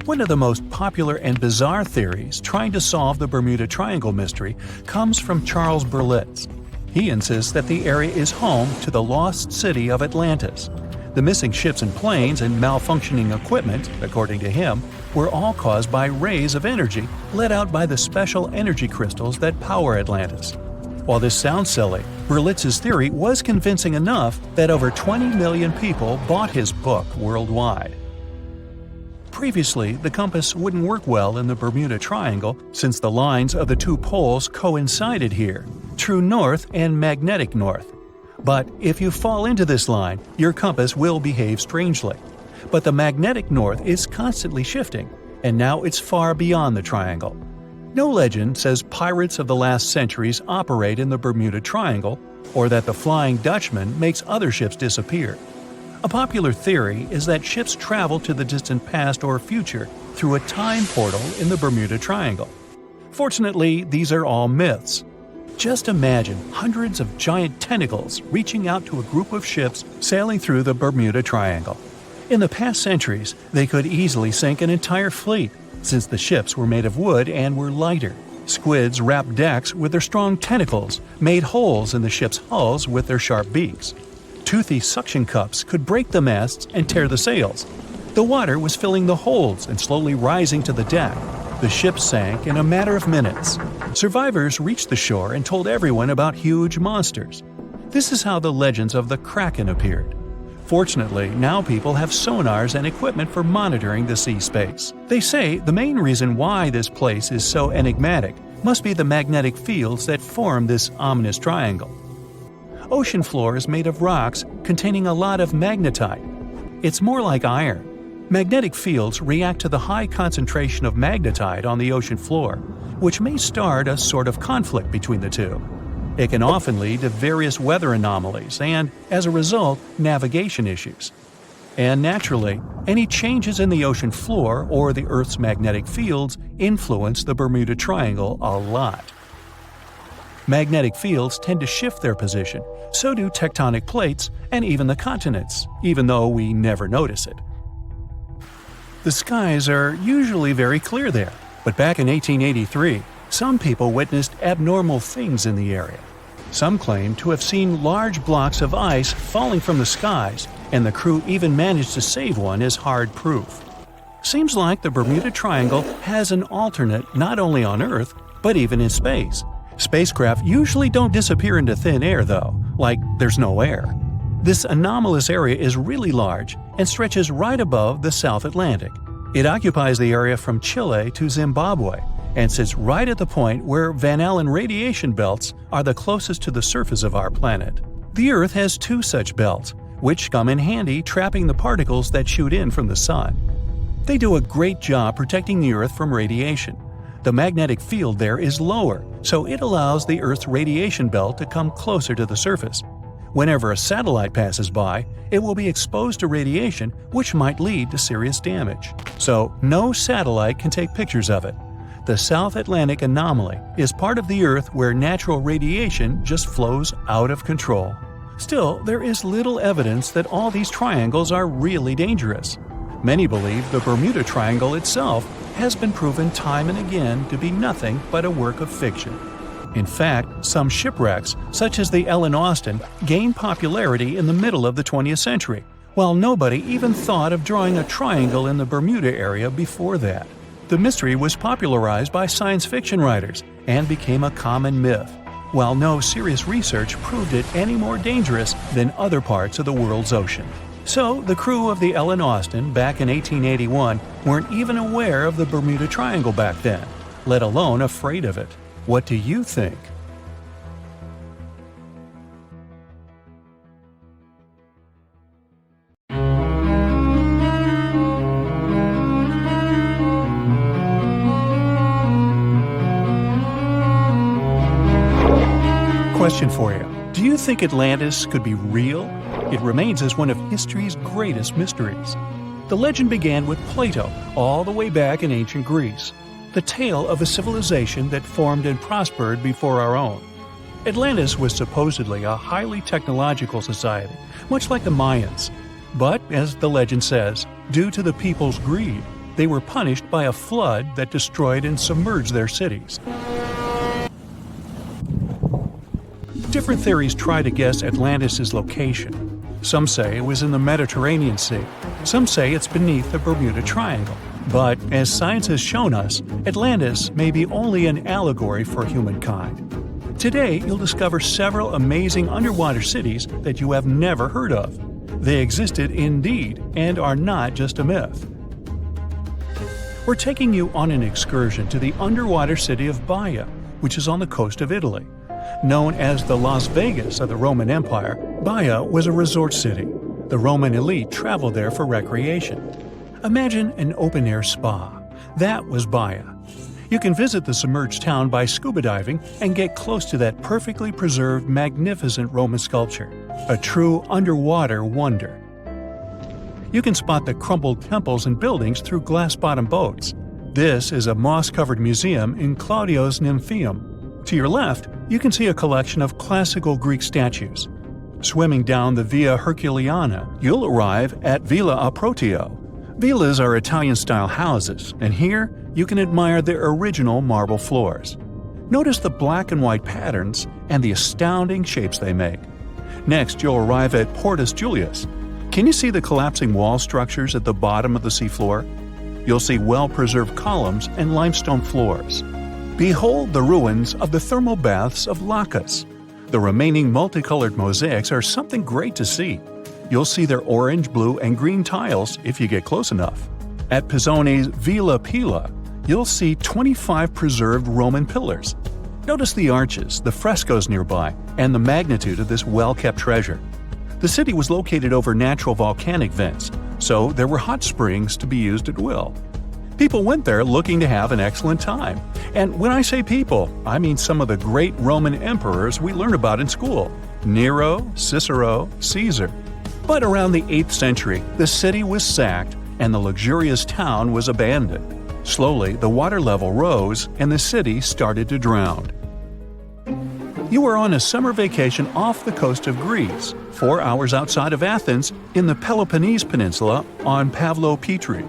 One of the most popular and bizarre theories trying to solve the Bermuda Triangle mystery comes from Charles Berlitz. He insists that the area is home to the lost city of Atlantis. The missing ships and planes and malfunctioning equipment, according to him, were all caused by rays of energy let out by the special energy crystals that power Atlantis. While this sounds silly, Berlitz's theory was convincing enough that over 20 million people bought his book worldwide. Previously, the compass wouldn't work well in the Bermuda Triangle since the lines of the 2 poles coincided here, true north and magnetic north. But if you fall into this line, your compass will behave strangely. But the magnetic north is constantly shifting, and now it's far beyond the triangle. No legend says pirates of the last centuries operate in the Bermuda Triangle, or that the Flying Dutchman makes other ships disappear. A popular theory is that ships travel to the distant past or future through a time portal in the Bermuda Triangle. Fortunately, these are all myths. Just imagine hundreds of giant tentacles reaching out to a group of ships sailing through the Bermuda Triangle. In the past centuries, they could easily sink an entire fleet, since the ships were made of wood and were lighter. Squids wrapped decks with their strong tentacles, made holes in the ship's hulls with their sharp beaks. Toothy suction cups could break the masts and tear the sails. The water was filling the holds and slowly rising to the deck. The ship sank in a matter of minutes. Survivors reached the shore and told everyone about huge monsters. This is how the legends of the Kraken appeared. Fortunately, now people have sonars and equipment for monitoring the sea space. They say the main reason why this place is so enigmatic must be the magnetic fields that form this ominous triangle. Ocean floor is made of rocks containing a lot of magnetite. It's more like iron. Magnetic fields react to the high concentration of magnetite on the ocean floor, which may start a sort of conflict between the two. It can often lead to various weather anomalies and, as a result, navigation issues. And naturally, any changes in the ocean floor or the Earth's magnetic fields influence the Bermuda Triangle a lot. Magnetic fields tend to shift their position, so do tectonic plates and even the continents, even though we never notice it. The skies are usually very clear there, but back in 1883, some people witnessed abnormal things in the area. Some claim to have seen large blocks of ice falling from the skies and the crew even managed to save one as hard proof. Seems like the Bermuda Triangle has an alternate not only on Earth, but even in space. Spacecraft usually don't disappear into thin air though, like there's no air. This anomalous area is really large and stretches right above the South Atlantic. It occupies the area from Chile to Zimbabwe and sits right at the point where Van Allen radiation belts are the closest to the surface of our planet. The Earth has two such belts, which come in handy trapping the particles that shoot in from the Sun. They do a great job protecting the Earth from radiation. The magnetic field there is lower, so it allows the Earth's radiation belt to come closer to the surface. Whenever a satellite passes by, it will be exposed to radiation, which might lead to serious damage. So, no satellite can take pictures of it. The South Atlantic anomaly is part of the Earth where natural radiation just flows out of control. Still, there is little evidence that all these triangles are really dangerous. Many believe the Bermuda Triangle itself has been proven time and again to be nothing but a work of fiction. In fact, some shipwrecks, such as the Ellen Austin, gained popularity in the middle of the 20th century, while nobody even thought of drawing a triangle in the Bermuda area before that. The mystery was popularized by science fiction writers and became a common myth, while no serious research proved it any more dangerous than other parts of the world's ocean. So, the crew of the Ellen Austin back in 1881 weren't even aware of the Bermuda Triangle back then, let alone afraid of it. What do you think? Question for you. Do you think Atlantis could be real? It remains as one of history's greatest mysteries. The legend began with Plato all the way back in ancient Greece, the tale of a civilization that formed and prospered before our own. Atlantis was supposedly a highly technological society, much like the Mayans. But, as the legend says, due to the people's greed, they were punished by a flood that destroyed and submerged their cities. Different theories try to guess Atlantis' location. Some say it was in the Mediterranean Sea. Some say it's beneath the Bermuda Triangle. But, as science has shown us, Atlantis may be only an allegory for humankind. Today, you'll discover several amazing underwater cities that you have never heard of. They existed indeed and are not just a myth. We're taking you on an excursion to the underwater city of Baia, which is on the coast of Italy. Known as the Las Vegas of the Roman Empire, Baia was a resort city. The Roman elite traveled there for recreation. Imagine an open-air spa. That was Baia. You can visit the submerged town by scuba diving and get close to that perfectly preserved, magnificent Roman sculpture, a true underwater wonder. You can spot the crumbled temples and buildings through glass-bottom boats. This is a moss-covered museum in Claudio's Nymphaeum. To your left, you can see a collection of classical Greek statues. Swimming down the Via Herculeana, you'll arrive at Villa Aprotio. Villas are Italian-style houses, and here you can admire their original marble floors. Notice the black and white patterns and the astounding shapes they make. Next, you'll arrive at Portus Julius. Can you see the collapsing wall structures at the bottom of the seafloor? You'll see well-preserved columns and limestone floors. Behold the ruins of the thermal baths of Lacus. The remaining multicolored mosaics are something great to see. You'll see their orange, blue, and green tiles if you get close enough. At Pisoni's Villa Pila, you'll see 25 preserved Roman pillars. Notice the arches, the frescoes nearby, and the magnitude of this well-kept treasure. The city was located over natural volcanic vents, so there were hot springs to be used at will. People went there looking to have an excellent time. And when I say people, I mean some of the great Roman emperors we learn about in school: Nero, Cicero, Caesar. But around the 8th century, the city was sacked and the luxurious town was abandoned. Slowly, the water level rose and the city started to drown. You were on a summer vacation off the coast of Greece, 4 hours outside of Athens, in the Peloponnese Peninsula on Pavlopetri.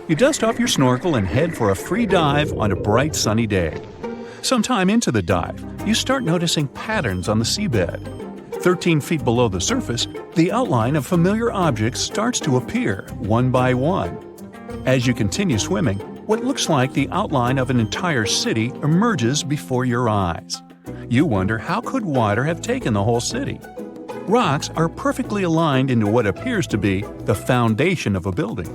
You dust off your snorkel and head for a free dive on a bright sunny day. Sometime into the dive, you start noticing patterns on the seabed. 13 feet below the surface, the outline of familiar objects starts to appear, one by one. As you continue swimming, what looks like the outline of an entire city emerges before your eyes. You wonder, how could water have taken the whole city? Rocks are perfectly aligned into what appears to be the foundation of a building.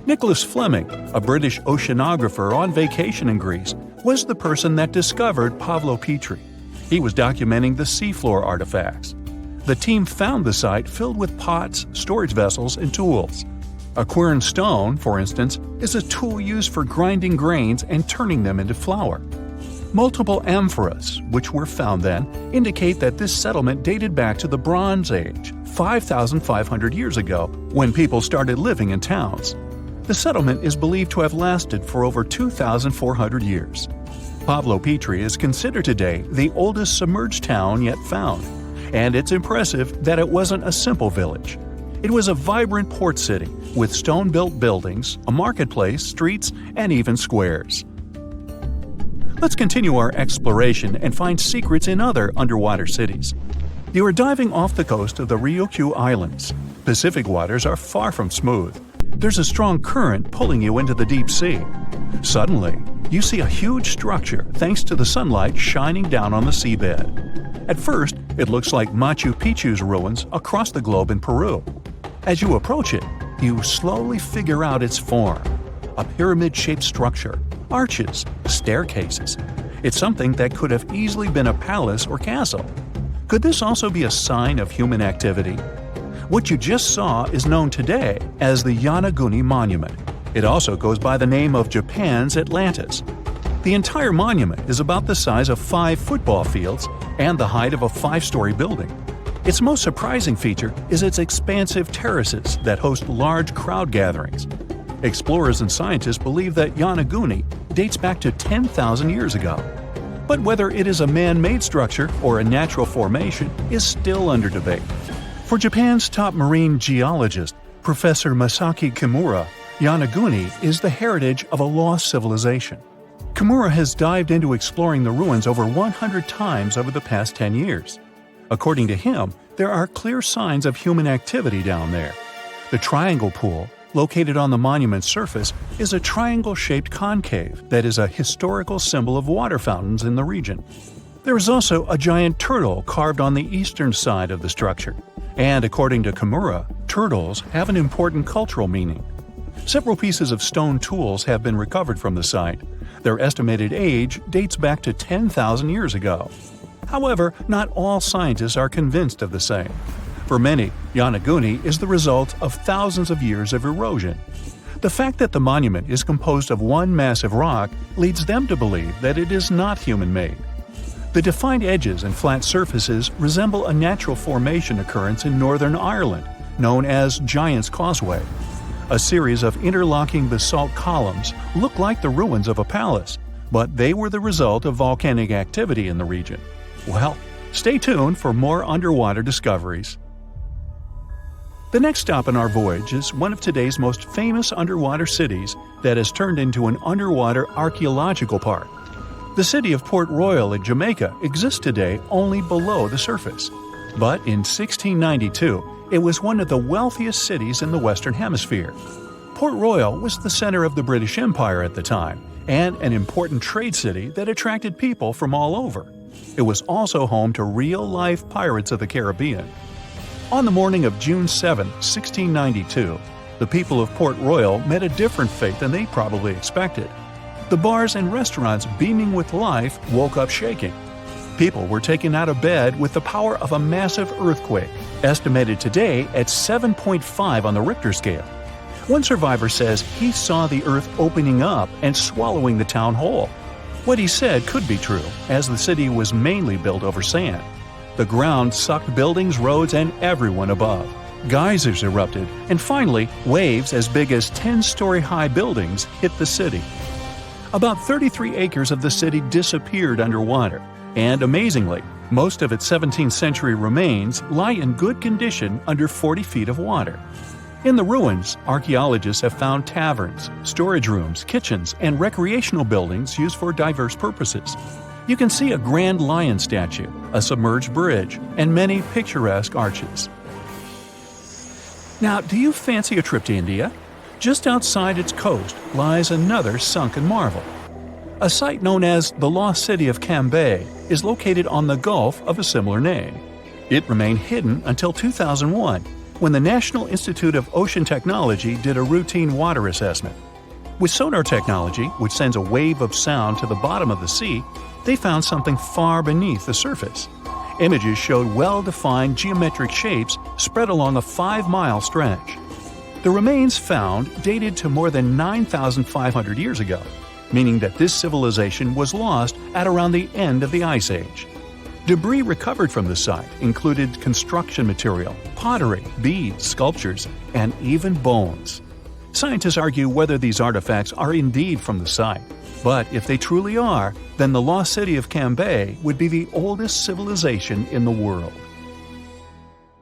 Nicholas Fleming, a British oceanographer on vacation in Greece, was the person that discovered Pavlopetri. He was documenting the seafloor artifacts. The team found the site filled with pots, storage vessels, and tools. A quern stone, for instance, is a tool used for grinding grains and turning them into flour. Multiple amphoras, which were found then, indicate that this settlement dated back to the Bronze Age, 5,500 years ago, when people started living in towns. The settlement is believed to have lasted for over 2,400 years. Pavlopetri is considered today the oldest submerged town yet found, and it's impressive that it wasn't a simple village. It was a vibrant port city with stone-built buildings, a marketplace, streets, and even squares. Let's continue our exploration and find secrets in other underwater cities. You are diving off the coast of the Ryukyu Islands. Pacific waters are far from smooth. There's a strong current pulling you into the deep sea. Suddenly, you see a huge structure thanks to the sunlight shining down on the seabed. At first, it looks like Machu Picchu's ruins across the globe in Peru. As you approach it, you slowly figure out its form. A pyramid-shaped structure, arches, staircases. It's something that could have easily been a palace or castle. Could this also be a sign of human activity? What you just saw is known today as the Yonaguni Monument. It also goes by the name of Japan's Atlantis. The entire monument is about the size of 5 football fields and the height of a 5-story building. Its most surprising feature is its expansive terraces that host large crowd gatherings. Explorers and scientists believe that Yonaguni dates back to 10,000 years ago. But whether it is a man-made structure or a natural formation is still under debate. For Japan's top marine geologist, Professor Masaki Kimura, Yonaguni is the heritage of a lost civilization. Kimura has dived into exploring the ruins over 100 times over the past 10 years. According to him, there are clear signs of human activity down there. The Triangle Pool, located on the monument's surface, is a triangle-shaped concave that is a historical symbol of water fountains in the region. There is also a giant turtle carved on the eastern side of the structure. And according to Kimura, turtles have an important cultural meaning. Several pieces of stone tools have been recovered from the site. Their estimated age dates back to 10,000 years ago. However, not all scientists are convinced of the same. For many, Yonaguni is the result of thousands of years of erosion. The fact that the monument is composed of one massive rock leads them to believe that it is not human-made. The defined edges and flat surfaces resemble a natural formation occurrence in Northern Ireland, known as Giant's Causeway. A series of interlocking basalt columns look like the ruins of a palace, but they were the result of volcanic activity in the region. Well, stay tuned for more underwater discoveries. The next stop on our voyage is one of today's most famous underwater cities that has turned into an underwater archaeological park. The city of Port Royal in Jamaica exists today only below the surface. But in 1692, it was one of the wealthiest cities in the Western Hemisphere. Port Royal was the center of the British Empire at the time, and an important trade city that attracted people from all over. It was also home to real-life pirates of the Caribbean. On the morning of June 7, 1692, the people of Port Royal met a different fate than they probably expected. The bars and restaurants beaming with life woke up shaking. People were taken out of bed with the power of a massive earthquake, estimated today at 7.5 on the Richter scale. One survivor says he saw the earth opening up and swallowing the town whole. What he said could be true, as the city was mainly built over sand. The ground sucked buildings, roads, and everyone above. Geysers erupted, and finally, waves as big as 10-story-high buildings hit the city. About 33 acres of the city disappeared underwater, and amazingly, most of its 17th century remains lie in good condition under 40 feet of water. In the ruins, archaeologists have found taverns, storage rooms, kitchens, and recreational buildings used for diverse purposes. You can see a grand lion statue, a submerged bridge, and many picturesque arches. Now, do you fancy a trip to India? Just outside its coast lies another sunken marvel. A site known as the Lost City of Cambay is located on the Gulf of a similar name. It remained hidden until 2001, when the National Institute of Ocean Technology did a routine water assessment. With sonar technology, which sends a wave of sound to the bottom of the sea, they found something far beneath the surface. Images showed well-defined geometric shapes spread along a 5-mile stretch. The remains found dated to more than 9,500 years ago, meaning that this civilization was lost at around the end of the Ice Age. Debris recovered from the site included construction material, pottery, beads, sculptures, and even bones. Scientists argue whether these artifacts are indeed from the site, but if they truly are, then the lost city of Cambay would be the oldest civilization in the world.